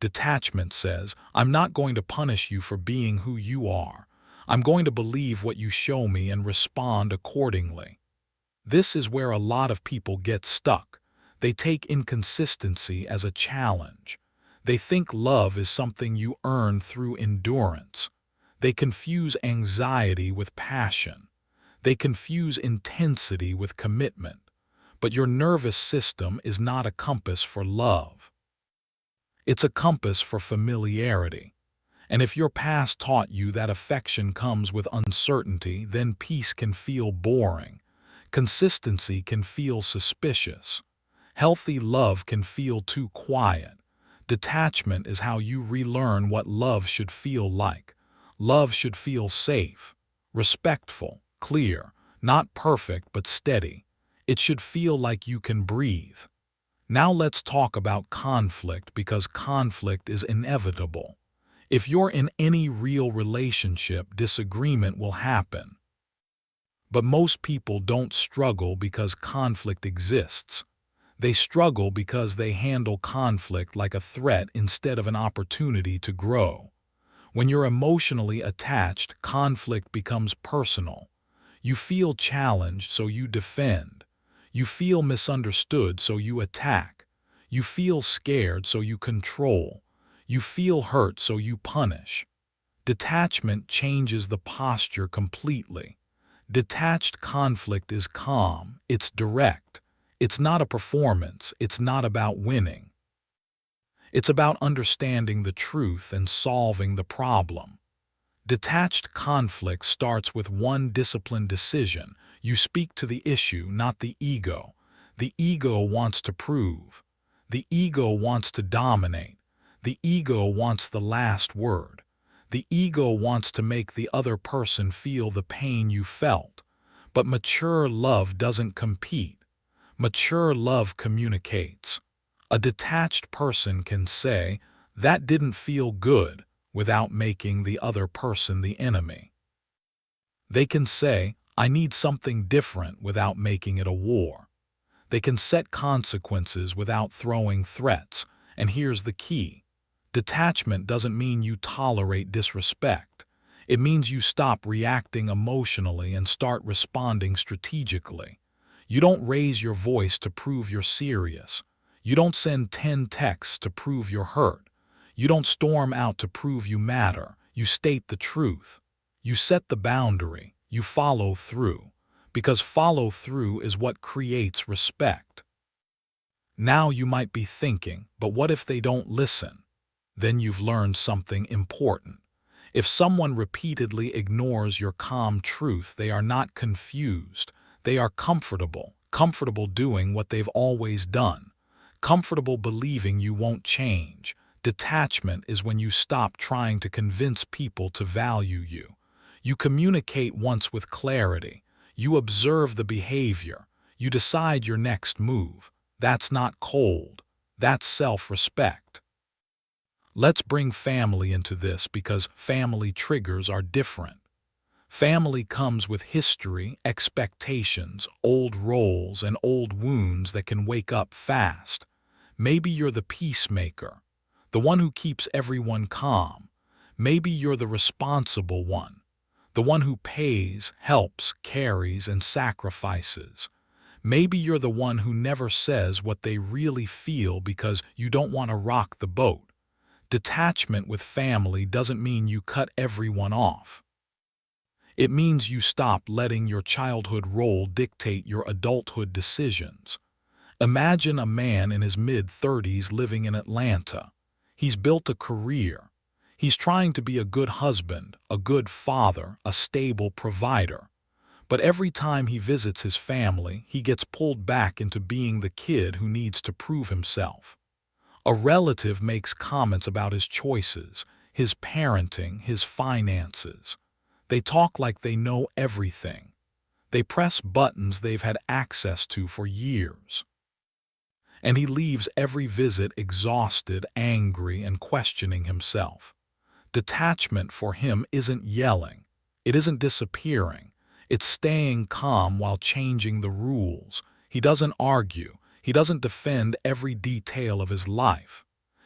S1: Detachment says, "I'm not going to punish you for being who you are. I'm going to believe what you show me and respond accordingly." This is where a lot of people get stuck. They take inconsistency as a challenge. They think love is something you earn through endurance. They confuse anxiety with passion. They confuse intensity with commitment. But your nervous system is not a compass for love. It's a compass for familiarity. And if your past taught you that affection comes with uncertainty, then peace can feel boring. Consistency can feel suspicious. Healthy love can feel too quiet. Detachment is how you relearn what love should feel like. Love should feel safe, respectful, clear, not perfect but steady. It should feel like you can breathe. Now let's talk about conflict, because conflict is inevitable. If you're in any real relationship, disagreement will happen. But most people don't struggle because conflict exists. They struggle because they handle conflict like a threat instead of an opportunity to grow. When you're emotionally attached, conflict becomes personal. You feel challenged, so you defend. You feel misunderstood, so you attack. You feel scared, so you control. You feel hurt, so you punish. Detachment changes the posture completely. Detached conflict is calm, it's direct. It's not a performance, it's not about winning. It's about understanding the truth and solving the problem. Detached conflict starts with one disciplined decision. You speak to the issue, not the ego. The ego wants to prove. The ego wants to dominate. The ego wants the last word. The ego wants to make the other person feel the pain you felt. But mature love doesn't compete. Mature love communicates. A detached person can say, "That didn't feel good," without making the other person the enemy. They can say, "I need something different," without making it a war. They can set consequences without throwing threats. And here's the key. Detachment doesn't mean you tolerate disrespect. It means you stop reacting emotionally and start responding strategically. You don't raise your voice to prove you're serious. You don't send 10 texts to prove you're hurt. You don't storm out to prove you matter. You state the truth. You set the boundary. You follow through. Because follow through is what creates respect. Now you might be thinking, but what if they don't listen? Then you've learned something important. If someone repeatedly ignores your calm truth, they are not confused. They are comfortable doing what they've always done, comfortable believing you won't change. Detachment is when you stop trying to convince people to value you. You communicate once with clarity. You observe the behavior. You decide your next move. That's not cold. That's self-respect. Let's bring family into this, because family triggers are different. Family comes with history, expectations, old roles, and old wounds that can wake up fast. Maybe you're the peacemaker, the one who keeps everyone calm. Maybe you're the responsible one, the one who pays, helps, carries, and sacrifices. Maybe you're the one who never says what they really feel because you don't want to rock the boat. Detachment with family doesn't mean you cut everyone off. It means you stop letting your childhood role dictate your adulthood decisions. Imagine a man in his mid-30s living in Atlanta. He's built a career. He's trying to be a good husband, a good father, a stable provider. But every time he visits his family, he gets pulled back into being the kid who needs to prove himself. A relative makes comments about his choices, his parenting, his finances. They talk like they know everything. They press buttons they've had access to for years. And he leaves every visit exhausted, angry, and questioning himself. Detachment for him isn't yelling. It isn't disappearing. It's staying calm while changing the rules. He doesn't argue. He doesn't defend every detail of his life.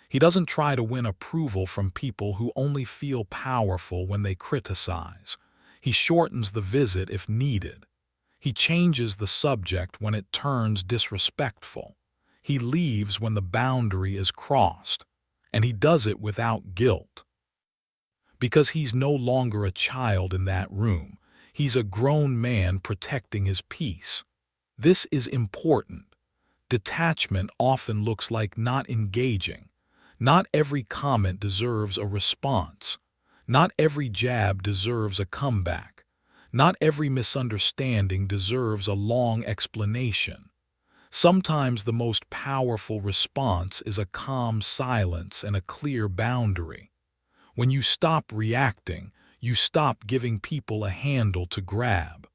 S1: He doesn't try to win approval from people who only feel powerful when they criticize. He shortens the visit if needed. He changes the subject when it turns disrespectful. He leaves when the boundary is crossed. And he does it without guilt. Because he's no longer a child in that room. He's a grown man protecting his peace. This is important. Detachment often looks like not engaging. Not every comment deserves a response. Not every jab deserves a comeback. Not every misunderstanding deserves a long explanation. Sometimes the most powerful response is a calm silence and a clear boundary. When you stop reacting, you stop giving people a handle to grab.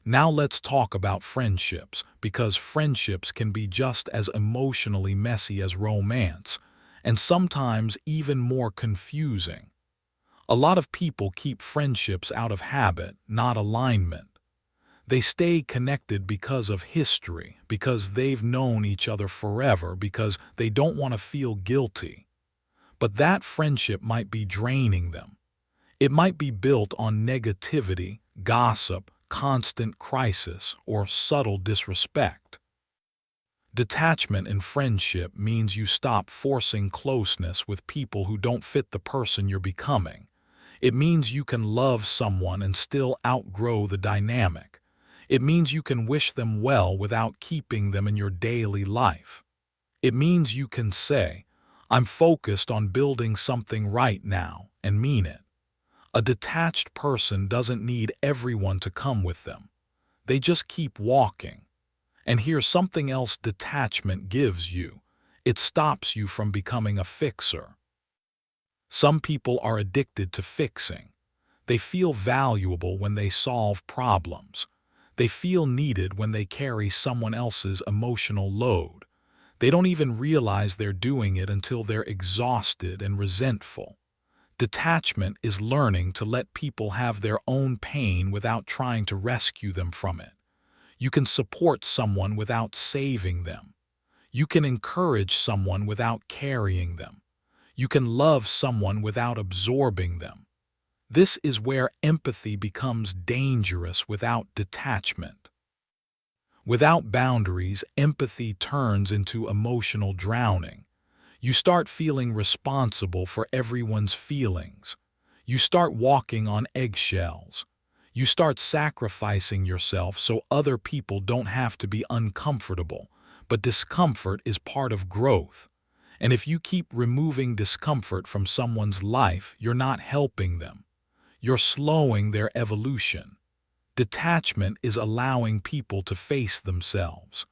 S1: Now let's talk about friendships, because friendships can be just as emotionally messy as romance, and sometimes even more confusing. A lot of people keep friendships out of habit, not alignment. They stay connected because of history, because they've known each other forever, because they don't want to feel guilty. But that friendship might be draining them. It might be built on negativity, gossip, constant crisis, or subtle disrespect. Detachment in friendship means you stop forcing closeness with people who don't fit the person you're becoming. It means you can love someone and still outgrow the dynamic. It means you can wish them well without keeping them in your daily life. It means you can say, "I'm focused on building something right now," and mean it. A detached person doesn't need everyone to come with them. They just keep walking. And here's something else detachment gives you. It stops you from becoming a fixer. Some people are addicted to fixing. They feel valuable when they solve problems. They feel needed when they carry someone else's emotional load. They don't even realize they're doing it until they're exhausted and resentful. Detachment is learning to let people have their own pain without trying to rescue them from it. You can support someone without saving them. You can encourage someone without carrying them. You can love someone without absorbing them. This is where empathy becomes dangerous without detachment. Without boundaries, empathy turns into emotional drowning. You start feeling responsible for everyone's feelings. You start walking on eggshells. You start sacrificing yourself so other people don't have to be uncomfortable. But discomfort is part of growth. And if you keep removing discomfort from someone's life, you're not helping them. You're slowing their evolution. Detachment is allowing people to face themselves.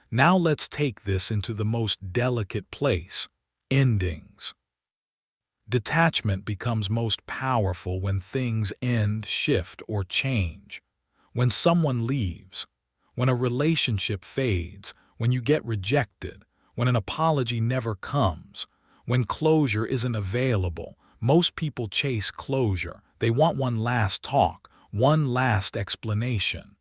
S1: Now let's take this into the most delicate place: endings. Detachment becomes most powerful when things end, shift, or change. When someone leaves, when a relationship fades, when you get rejected, when an apology never comes, when closure isn't available. Most people chase closure. They want one last talk, one last explanation,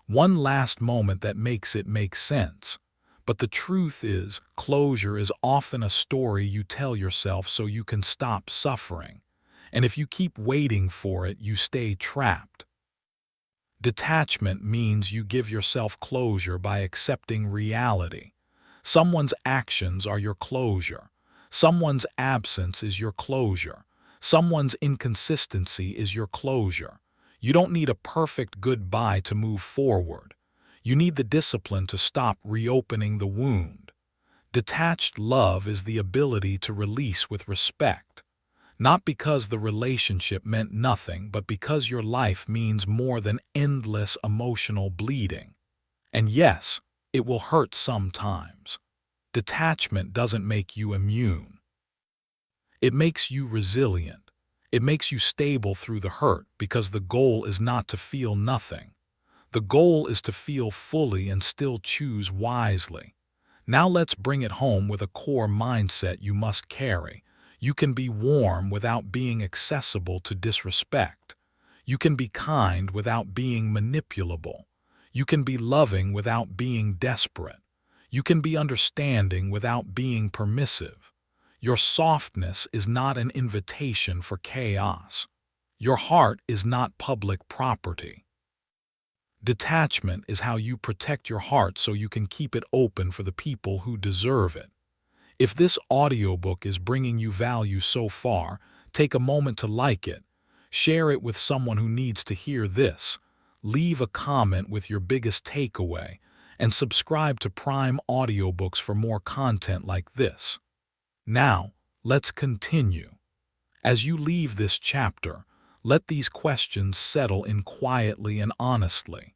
S1: one last moment that makes it make sense. But the truth is, closure is often a story you tell yourself so you can stop suffering. And if you keep waiting for it, you stay trapped. Detachment means you give yourself closure by accepting reality. Someone's actions are your closure. Someone's absence is your closure. Someone's inconsistency is your closure. You don't need a perfect goodbye to move forward. You need the discipline to stop reopening the wound. Detached love is the ability to release with respect. Not because the relationship meant nothing, but because your life means more than endless emotional bleeding. And yes, it will hurt sometimes. Detachment doesn't make you immune. It makes you resilient. It makes you stable through the hurt, because the goal is not to feel nothing. The goal is to feel fully and still choose wisely. Now let's bring it home with a core mindset you must carry. You can be warm without being accessible to disrespect. You can be kind without being manipulable. You can be loving without being desperate. You can be understanding without being permissive. Your softness is not an invitation for chaos. Your heart is not public property. Detachment is how you protect your heart so you can keep it open for the people who deserve it. If this audiobook is bringing you value so far, take a moment to like it. Share it with someone who needs to hear this. Leave a comment with your biggest takeaway, and subscribe to Prime Audiobooks for more content like this. Now, let's continue. As you leave this chapter, let these questions settle in quietly and honestly.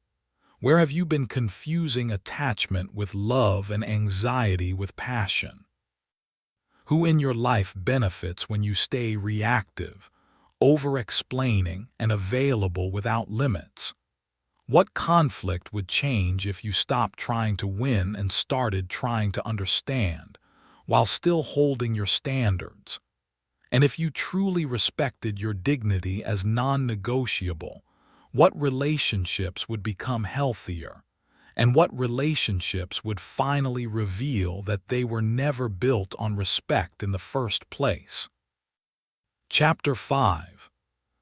S1: Where have you been confusing attachment with love and anxiety with passion? Who in your life benefits when you stay reactive, over-explaining, and available without limits? What conflict would change if you stopped trying to win and started trying to understand, while still holding your standards? And if you truly respected your dignity as non-negotiable, what relationships would become healthier? And what relationships would finally reveal that they were never built on respect in the first place? Chapter 5.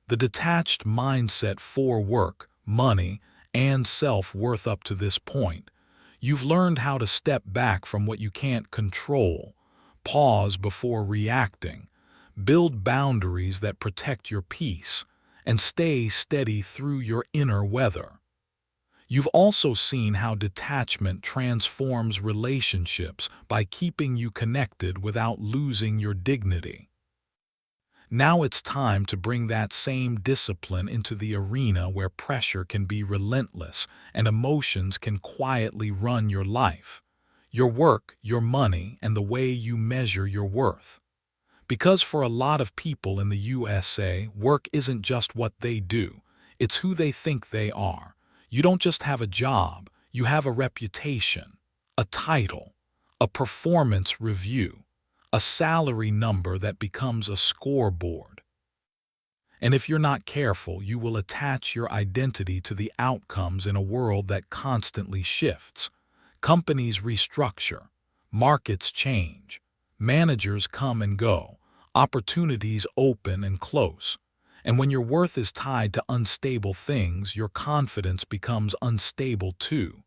S1: The Detached Mindset for Work, Money, and Self-Worth. Up to this point, you've learned how to step back from what you can't control, pause before reacting, build boundaries that protect your peace, and stay steady through your inner weather. You've also seen how detachment transforms relationships by keeping you connected without losing your dignity. Now it's time to bring that same discipline into the arena where pressure can be relentless and emotions can quietly run your life, your work, your money, and the way you measure your worth. Because for a lot of people in the USA, work isn't just what they do, it's who they think they are. You don't just have a job, you have a reputation, a title, a performance review, a salary number that becomes a scoreboard. And if you're not careful, you will attach your identity to the outcomes in a world that constantly shifts. Companies restructure, markets change, managers come and go, opportunities open and close. And when your worth is tied to unstable things, your confidence becomes unstable too.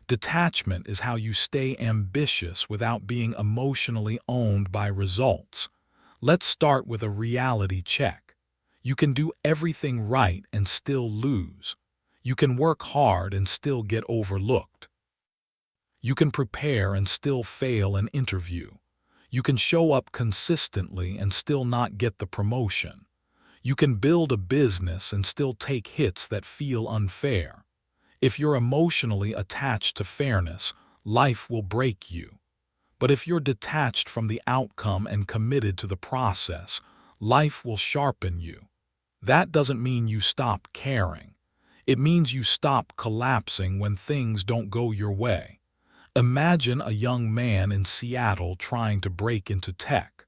S1: Detachment is how you stay ambitious without being emotionally owned by results. Let's start with a reality check. You can do everything right and still lose. You can work hard and still get overlooked. You can prepare and still fail an interview. You can show up consistently and still not get the promotion. You can build a business and still take hits that feel unfair. If you're emotionally attached to fairness, life will break you. But if you're detached from the outcome and committed to the process, life will sharpen you. That doesn't mean you stop caring. It means you stop collapsing when things don't go your way. Imagine a young man in Seattle trying to break into tech.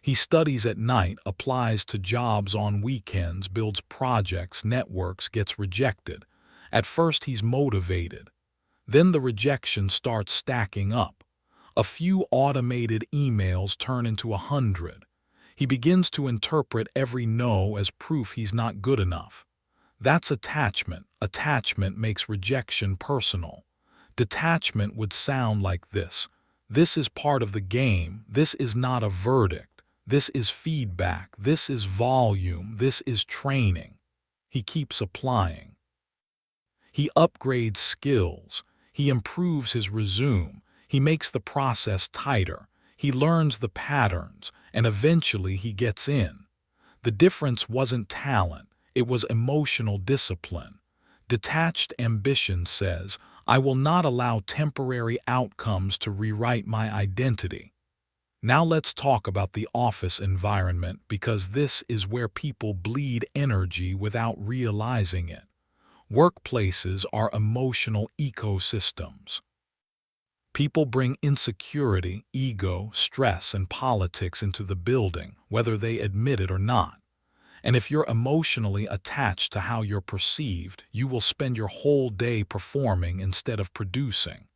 S1: He studies at night, applies to jobs on weekends, builds projects, networks, gets rejected. At first he's motivated. Then the rejection starts stacking up. A few automated emails turn into 100. He begins to interpret every no as proof he's not good enough. That's attachment. Attachment makes rejection personal. Detachment would sound like this. This is part of the game. This is not a verdict. This is feedback. This is volume. This is training. He keeps applying. He upgrades skills. He improves his resume. He makes the process tighter. He learns the patterns, and eventually he gets in. The difference wasn't talent. It was emotional discipline. Detached ambition says, I will not allow temporary outcomes to rewrite my identity. Now let's talk about the office environment, because this is where people bleed energy without realizing it. Workplaces are emotional ecosystems. People bring insecurity, ego, stress, and politics into the building, whether they admit it or not. And if you're emotionally attached to how you're perceived, you will spend your whole day performing instead of producing.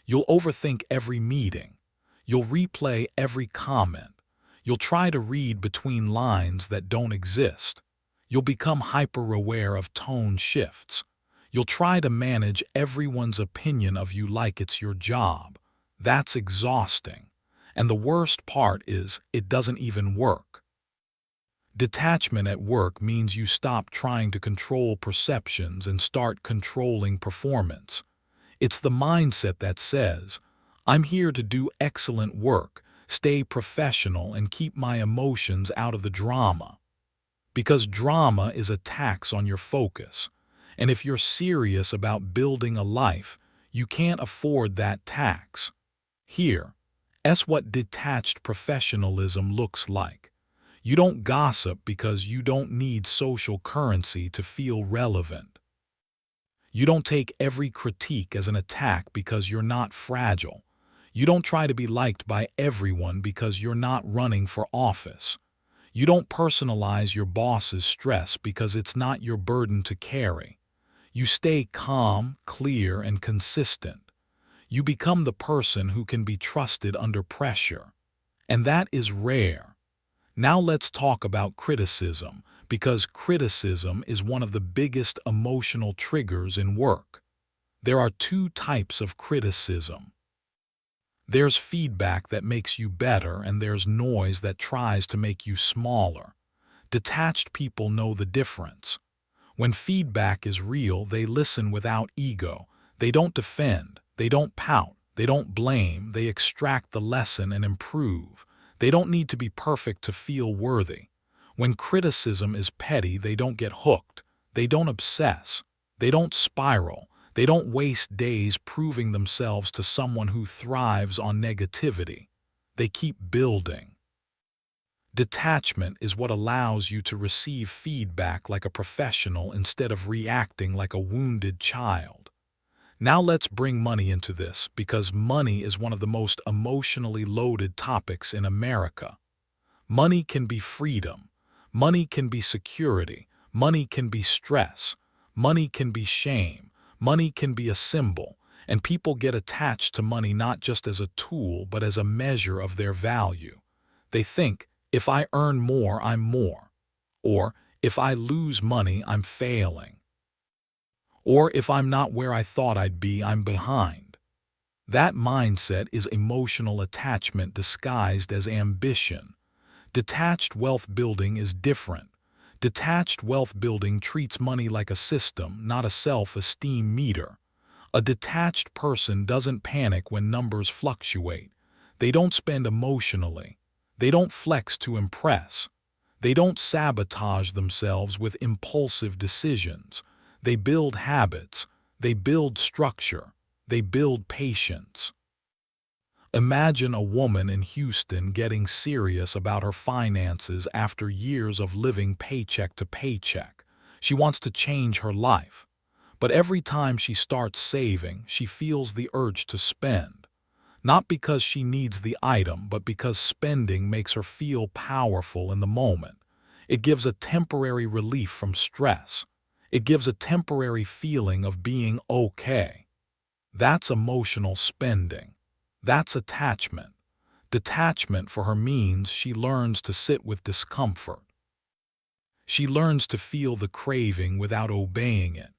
S1: You'll overthink every meeting. You'll replay every comment. You'll try to read between lines that don't exist. You'll become hyper-aware of tone shifts. You'll try to manage everyone's opinion of you like it's your job. That's exhausting. And the worst part is, it doesn't even work. Detachment at work means you stop trying to control perceptions and start controlling performance. It's the mindset that says, I'm here to do excellent work, stay professional, and keep my emotions out of the drama. Because drama is a tax on your focus. And if you're serious about building a life, you can't afford that tax. Here, that's what detached professionalism looks like. You don't gossip because you don't need social currency to feel relevant. You don't take every critique as an attack because you're not fragile. You don't try to be liked by everyone because you're not running for office. You don't personalize your boss's stress because it's not your burden to carry. You stay calm, clear, and consistent. You become the person who can be trusted under pressure. And that is rare. Now let's talk about criticism, because criticism is one of the biggest emotional triggers in work. There are two types of criticism. There's feedback that makes you better, and there's noise that tries to make you smaller. Detached people know the difference. When feedback is real, they listen without ego. They don't defend. They don't pout. They don't blame. They extract the lesson and improve. They don't need to be perfect to feel worthy. When criticism is petty, they don't get hooked. They don't obsess. They don't spiral. They don't waste days proving themselves to someone who thrives on negativity. They keep building. Detachment is what allows you to receive feedback like a professional instead of reacting like a wounded child. Now let's bring money into this, because money is one of the most emotionally loaded topics in America. Money can be freedom. Money can be security. Money can be stress. Money can be shame. Money can be a symbol. And people get attached to money not just as a tool, but as a measure of their value. They think, if I earn more, I'm more. Or, if I lose money, I'm failing. Or, if I'm not where I thought I'd be, I'm behind. That mindset is emotional attachment disguised as ambition. Detached wealth building is different. Detached wealth building treats money like a system, not a self-esteem meter. A detached person doesn't panic when numbers fluctuate. They don't spend emotionally. They don't flex to impress. They don't sabotage themselves with impulsive decisions. They build habits. They build structure. They build patience. Imagine a woman in Houston getting serious about her finances after years of living paycheck to paycheck. She wants to change her life. But every time she starts saving, she feels the urge to spend. Not because she needs the item, but because spending makes her feel powerful in the moment. It gives a temporary relief from stress. It gives a temporary feeling of being okay. That's emotional spending. That's attachment. Detachment for her means she learns to sit with discomfort. She learns to feel the craving without obeying it.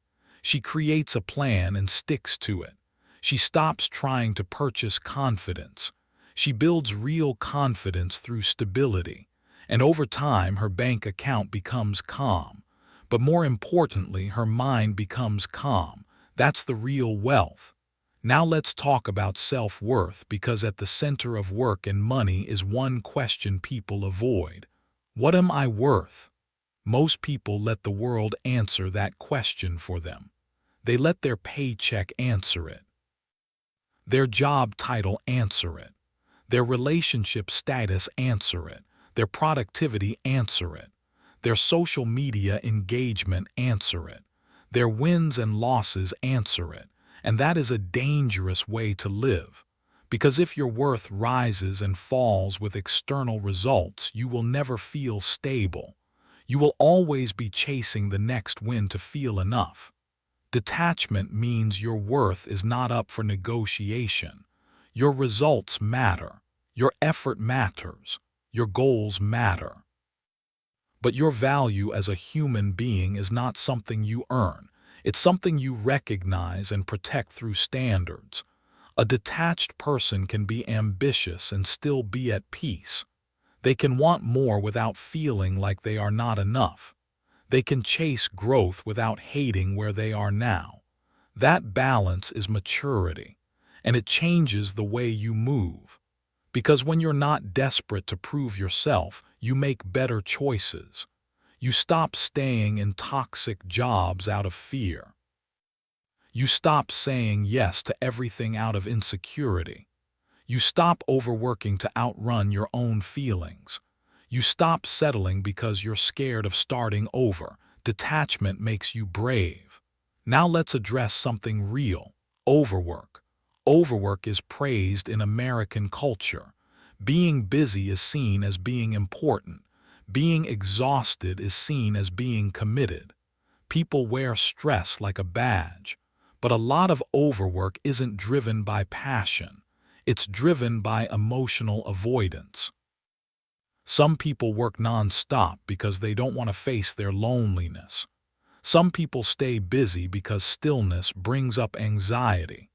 S1: She creates a plan and sticks to it. She stops trying to purchase confidence. She builds real confidence through stability. And over time, her bank account becomes calm. But more importantly, her mind becomes calm. That's the real wealth. Now let's talk about self-worth, because at the center of work and money is one question people avoid. What am I worth? Most people let the world answer that question for them. They let their paycheck answer it. Their job title answer it. Their relationship status answer it. Their productivity answer it. Their social media engagement answer it. Their wins and losses answer it. And that is a dangerous way to live. Because if your worth rises and falls with external results, you will never feel stable. You will always be chasing the next win to feel enough. Detachment means your worth is not up for negotiation. Your results matter. Your effort matters. Your goals matter. But your value as a human being is not something you earn. It's something you recognize and protect through standards. A detached person can be ambitious and still be at peace. They can want more without feeling like they are not enough. They can chase growth without hating where they are now. That balance is maturity, and it changes the way you move. Because when you're not desperate to prove yourself, you make better choices. You stop staying in toxic jobs out of fear. You stop saying yes to everything out of insecurity. You stop overworking to outrun your own feelings. You stop settling because you're scared of starting over. Detachment makes you brave. Now let's address something real: overwork. Overwork is praised in American culture. Being busy is seen as being important. Being exhausted is seen as being committed. People wear stress like a badge. But a lot of overwork isn't driven by passion. It's driven by emotional avoidance. Some people work non-stop because they don't want to face their loneliness. Some people stay busy because stillness brings up anxiety.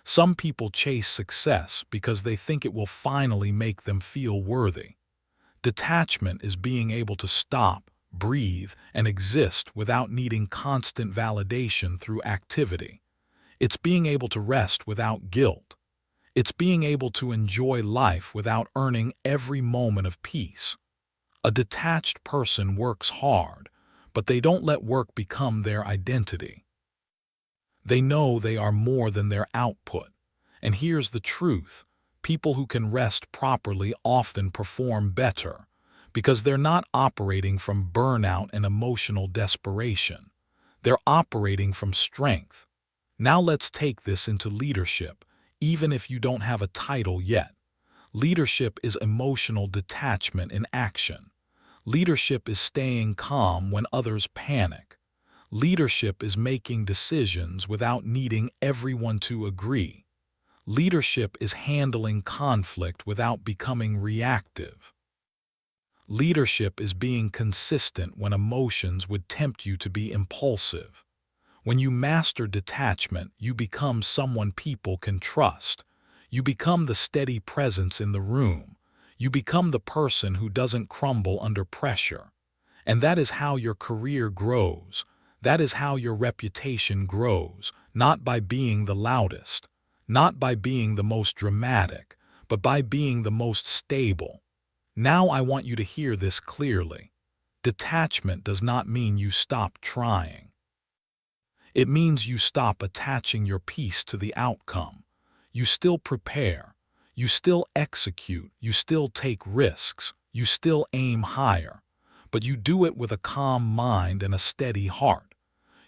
S1: Some people chase success because they think it will finally make them feel worthy. Detachment is being able to stop, breathe, and exist without needing constant validation through activity. It's being able to rest without guilt. It's being able to enjoy life without earning every moment of peace. A detached person works hard, but they don't let work become their identity. They know they are more than their output. And here's the truth: people who can rest properly often perform better, because they're not operating from burnout and emotional desperation. They're operating from strength. Now let's take this into leadership, even if you don't have a title yet. Leadership is emotional detachment in action. Leadership is staying calm when others panic. Leadership is making decisions without needing everyone to agree. Leadership is handling conflict without becoming reactive. Leadership is being consistent when emotions would tempt you to be impulsive. When you master detachment, you become someone people can trust. You become the steady presence in the room. You become the person who doesn't crumble under pressure. And that is how your career grows. That is how your reputation grows, not by being the loudest, not by being the most dramatic, but by being the most stable. Now I want you to hear this clearly. Detachment does not mean you stop trying. It means you stop attaching your peace to the outcome. You still prepare. You still execute. You still take risks. You still aim higher. But you do it with a calm mind and a steady heart.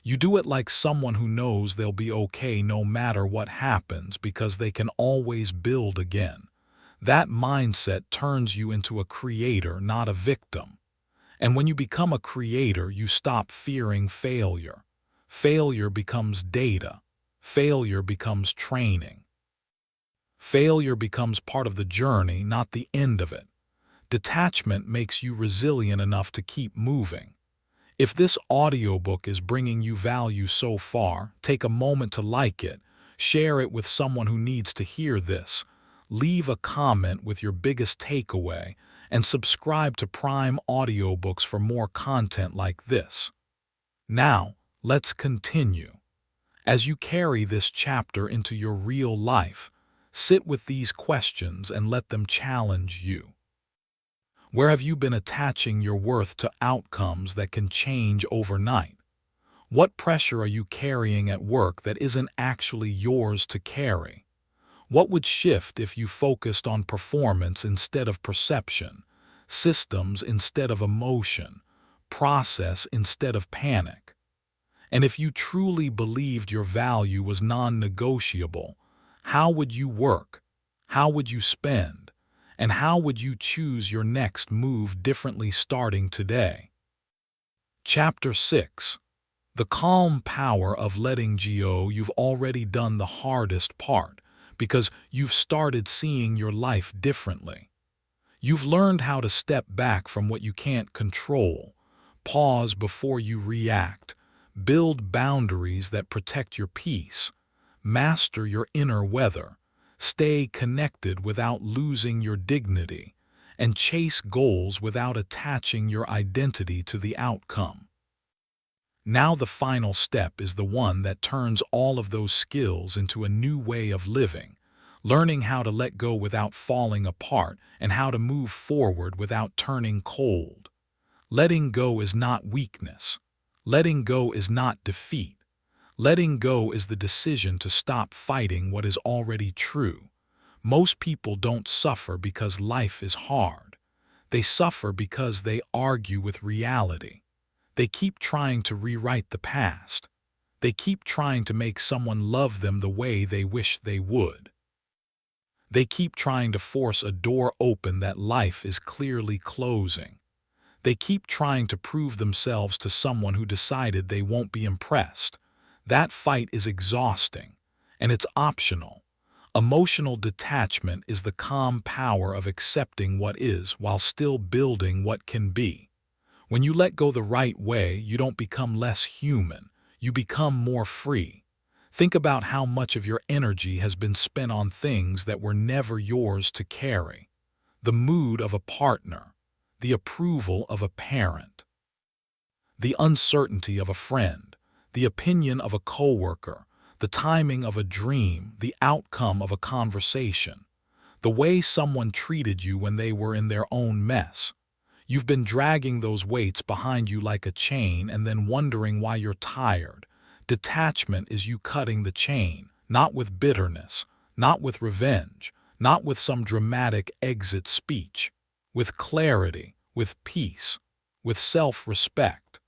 S1: You do it like someone who knows they'll be okay no matter what happens, because they can always build again. That mindset turns you into a creator, not a victim. And when you become a creator, you stop fearing failure. Failure becomes data. Failure becomes training. Failure becomes part of the journey, not the end of it. Detachment makes you resilient enough to keep moving. If this audiobook is bringing you value so far, take a moment to like it, share it with someone who needs to hear this, leave a comment with your biggest takeaway, and subscribe to Prime Audiobooks for more content like this. Now, let's continue. As you carry this chapter into your real life, sit with these questions and let them challenge you. Where have you been attaching your worth to outcomes that can change overnight? What pressure are you carrying at work that isn't actually yours to carry? What would shift if you focused on performance instead of perception, systems instead of emotion, process instead of panic? And if you truly believed your value was non-negotiable, how would you work? How would you spend? And how would you choose your next move differently starting today? Chapter 6. The calm power of letting go. You've already done the hardest part, because you've started seeing your life differently. You've learned how to step back from what you can't control, pause before you react, build boundaries that protect your peace, master your inner weather, stay connected without losing your dignity, and chase goals without attaching your identity to the outcome. Now the final step is the one that turns all of those skills into a new way of living, learning how to let go without falling apart and how to move forward without turning cold. Letting go is not weakness. Letting go is not defeat. Letting go is the decision to stop fighting what is already true. Most people don't suffer because life is hard. They suffer because they argue with reality. They keep trying to rewrite the past. They keep trying to make someone love them the way they wish they would. They keep trying to force a door open that life is clearly closing. They keep trying to prove themselves to someone who decided they won't be impressed. That fight is exhausting, and it's optional. Emotional detachment is the calm power of accepting what is while still building what can be. When you let go the right way, you don't become less human. You become more free. Think about how much of your energy has been spent on things that were never yours to carry. The mood of a partner, the approval of a parent, the uncertainty of a friend, the opinion of a coworker, the timing of a dream, the outcome of a conversation, the way someone treated you when they were in their own mess. You've been dragging those weights behind you like a chain and then wondering why you're tired. Detachment is you cutting the chain, not with bitterness, not with revenge, not with some dramatic exit speech, with clarity, with peace, with self-respect.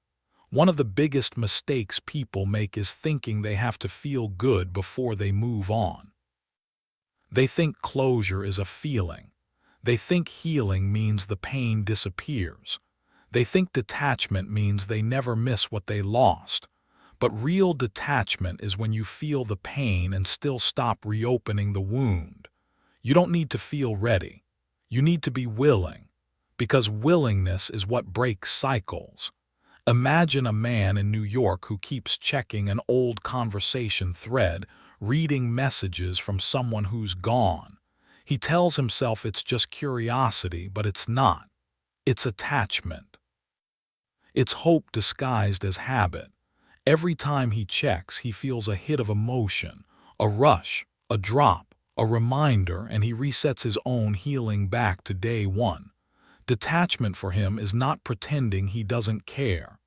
S1: One of the biggest mistakes people make is thinking they have to feel good before they move on. They think closure is a feeling. They think healing means the pain disappears. They think detachment means they never miss what they lost. But real detachment is when you feel the pain and still stop reopening the wound. You don't need to feel ready. You need to be willing, because willingness is what breaks cycles. Imagine a man in New York who keeps checking an old conversation thread, reading messages from someone who's gone. He tells himself it's just curiosity, but it's not. It's attachment. It's hope disguised as habit. Every time he checks, he feels a hit of emotion, a rush, a drop, a reminder, and he resets his own healing back to day one. Detachment for him is not pretending he doesn't care.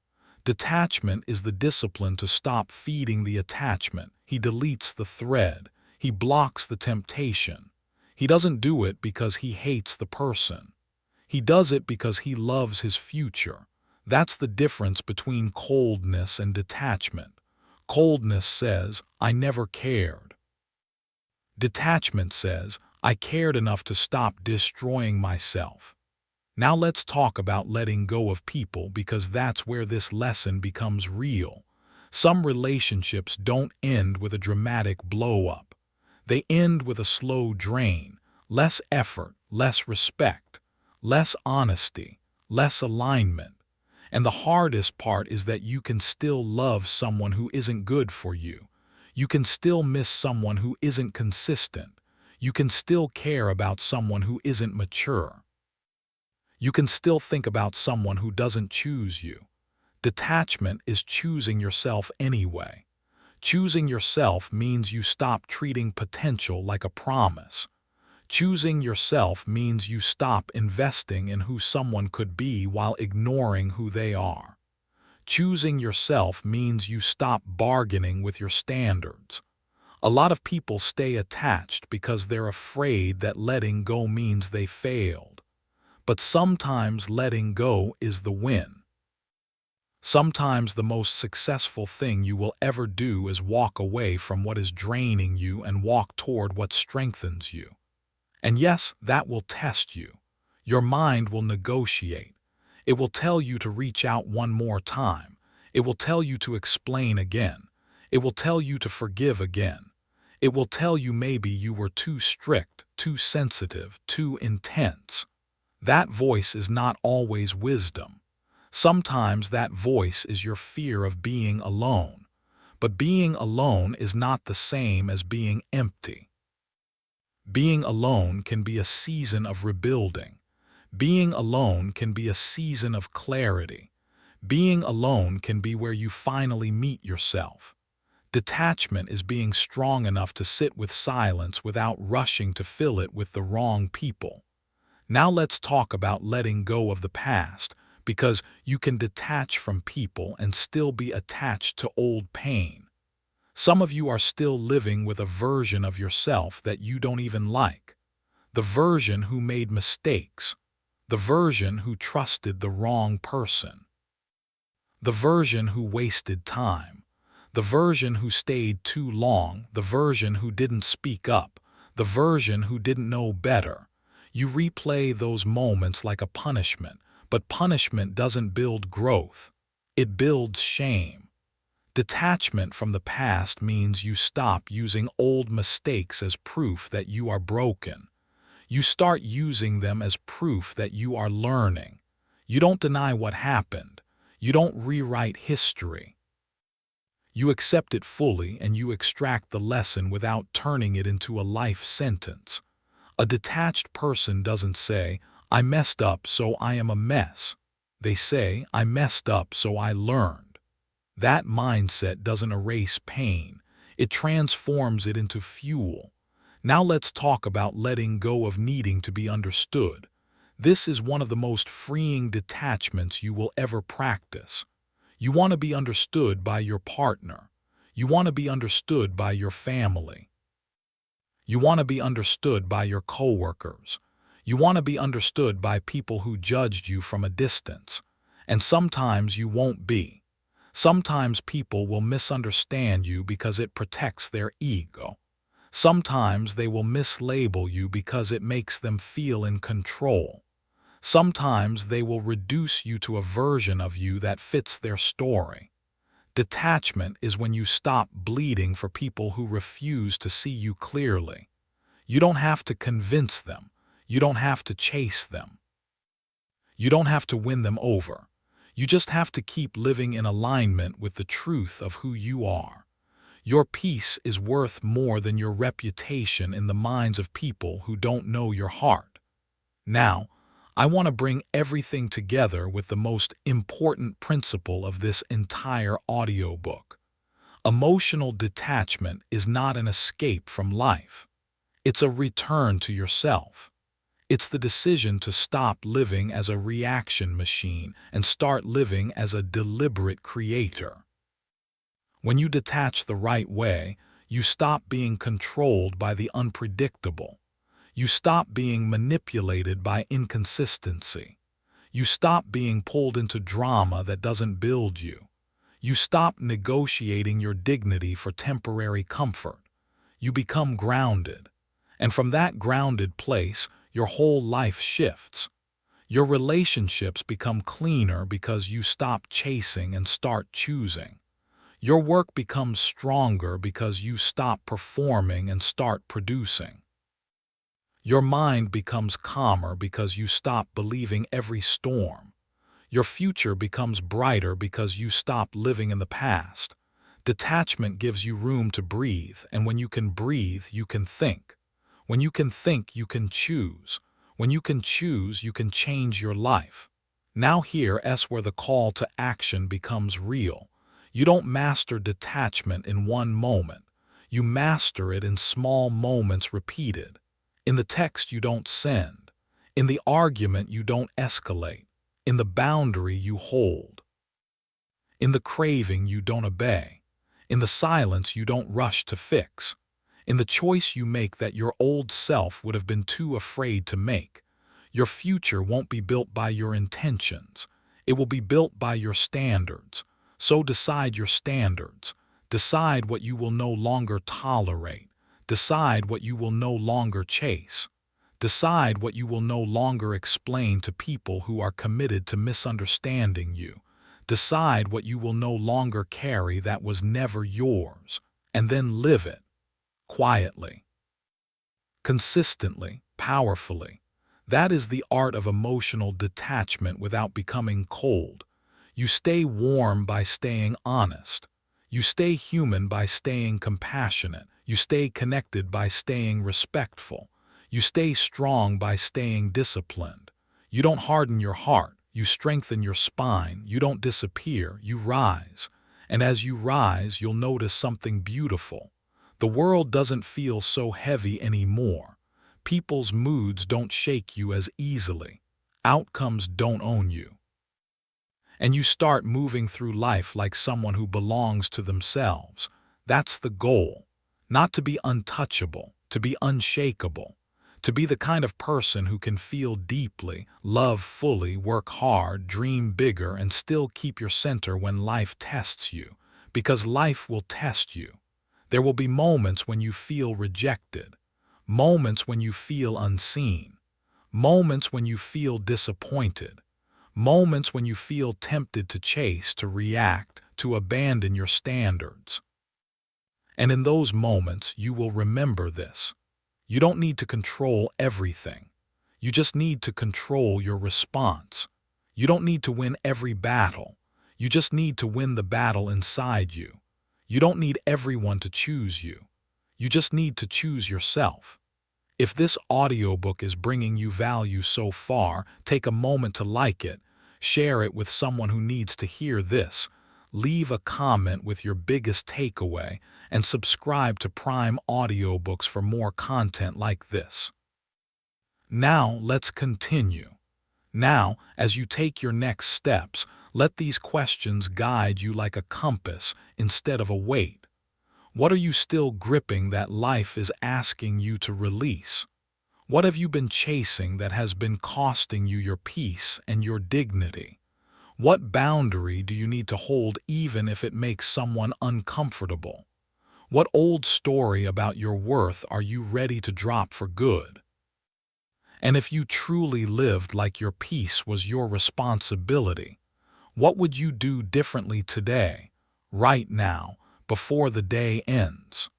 S1: Detachment is the discipline to stop feeding the attachment. He deletes the thread. He blocks the temptation. He doesn't do it because he hates the person. He does it because he loves his future. That's the difference between coldness and detachment. Coldness says, I never cared. Detachment says, I cared enough to stop destroying myself. Now let's talk about letting go of people, because that's where this lesson becomes real. Some relationships don't end with a dramatic blow-up. They end with a slow drain, less effort, less respect, less honesty, less alignment. And the hardest part is that you can still love someone who isn't good for you. You can still miss someone who isn't consistent. You can still care about someone who isn't mature. You can still think about someone who doesn't choose you. Detachment is choosing yourself anyway. Choosing yourself means you stop treating potential like a promise. Choosing yourself means you stop investing in who someone could be while ignoring who they are. Choosing yourself means you stop bargaining with your standards. A lot of people stay attached because they're afraid that letting go means they failed. But sometimes letting go is the win. Sometimes the most successful thing you will ever do is walk away from what is draining you and walk toward what strengthens you. And yes, that will test you. Your mind will negotiate. It will tell you to reach out one more time. It will tell you to explain again. It will tell you to forgive again. It will tell you maybe you were too strict, too sensitive, too intense. That voice is not always wisdom. Sometimes that voice is your fear of being alone. But being alone is not the same as being empty. Being alone can be a season of rebuilding. Being alone can be a season of clarity. Being alone can be where you finally meet yourself. Detachment is being strong enough to sit with silence without rushing to fill it with the wrong people. Now let's talk about letting go of the past, because you can detach from people and still be attached to old pain. Some of you are still living with a version of yourself that you don't even like, the version who made mistakes, the version who trusted the wrong person, the version who wasted time, the version who stayed too long, the version who didn't speak up, the version who didn't know better. You replay those moments like a punishment, but punishment doesn't build growth. It builds shame. Detachment from the past means you stop using old mistakes as proof that you are broken. You start using them as proof that you are learning. You don't deny what happened. You don't rewrite history. You accept it fully and you extract the lesson without turning it into a life sentence. A detached person doesn't say, "I messed up, so I am a mess." They say, "I messed up, so I learned." That mindset doesn't erase pain. It transforms it into fuel. Now let's talk about letting go of needing to be understood. This is one of the most freeing detachments you will ever practice. You want to be understood by your partner. You want to be understood by your family. You want to be understood by your coworkers. You want to be understood by people who judged you from a distance. And sometimes you won't be. Sometimes people will misunderstand you because it protects their ego. Sometimes they will mislabel you because it makes them feel in control. Sometimes they will reduce you to a version of you that fits their story. Detachment is when you stop bleeding for people who refuse to see you clearly. You don't have to convince them. You don't have to chase them. You don't have to win them over. You just have to keep living in alignment with the truth of who you are. Your peace is worth more than your reputation in the minds of people who don't know your heart. Now, I want to bring everything together with the most important principle of this entire audiobook. Emotional detachment is not an escape from life. It's a return to yourself. It's the decision to stop living as a reaction machine and start living as a deliberate creator. When you detach the right way, you stop being controlled by the unpredictable. You stop being manipulated by inconsistency. You stop being pulled into drama that doesn't build you. You stop negotiating your dignity for temporary comfort. You become grounded. And from that grounded place, your whole life shifts. Your relationships become cleaner because you stop chasing and start choosing. Your work becomes stronger because you stop performing and start producing. Your mind becomes calmer because you stop believing every storm. Your future becomes brighter because you stop living in the past. Detachment gives you room to breathe, and when you can breathe, you can think. When you can think, you can choose. When you can choose, you can change your life. Now here's where the call to action becomes real. You don't master detachment in one moment. You master it in small moments repeated. In the text you don't send. In the argument you don't escalate. In the boundary you hold. In the craving you don't obey. In the silence you don't rush to fix. In the choice you make that your old self would have been too afraid to make. Your future won't be built by your intentions. It will be built by your standards. So decide your standards. Decide what you will no longer tolerate. Decide what you will no longer chase. Decide what you will no longer explain to people who are committed to misunderstanding you. Decide what you will no longer carry that was never yours, and then live it, quietly, consistently, powerfully. That is the art of emotional detachment without becoming cold. You stay warm by staying honest. You stay human by staying compassionate. You stay connected by staying respectful. You stay strong by staying disciplined. You don't harden your heart. You strengthen your spine. You don't disappear. You rise. And as you rise, you'll notice something beautiful. The world doesn't feel so heavy anymore. People's moods don't shake you as easily. Outcomes don't own you. and you start moving through life like someone who belongs to themselves. That's the goal. Not to be untouchable, to be unshakable, to be the kind of person who can feel deeply, love fully, work hard, dream bigger, and still keep your center when life tests you. Because life will test you. There will be moments when you feel rejected, moments when you feel unseen, moments when you feel disappointed, moments when you feel tempted to chase, to react, to abandon your standards. And in those moments, you will remember this. You don't need to control everything. You just need to control your response. You don't need to win every battle. You just need to win the battle inside you. You don't need everyone to choose you. You just need to choose yourself. If this audiobook is bringing you value so far, take a moment to like it, share it with someone who needs to hear this, leave a comment with your biggest takeaway, and subscribe to Prime Audiobooks for more content like this. Now, let's continue. Now, as you take your next steps, let these questions guide you like a compass instead of a weight. What are you still gripping that life is asking you to release? What have you been chasing that has been costing you your peace and your dignity? What boundary do you need to hold even if it makes someone uncomfortable? What old story about your worth are you ready to drop for good? And if you truly lived like your peace was your responsibility, what would you do differently today, right now, before the day ends?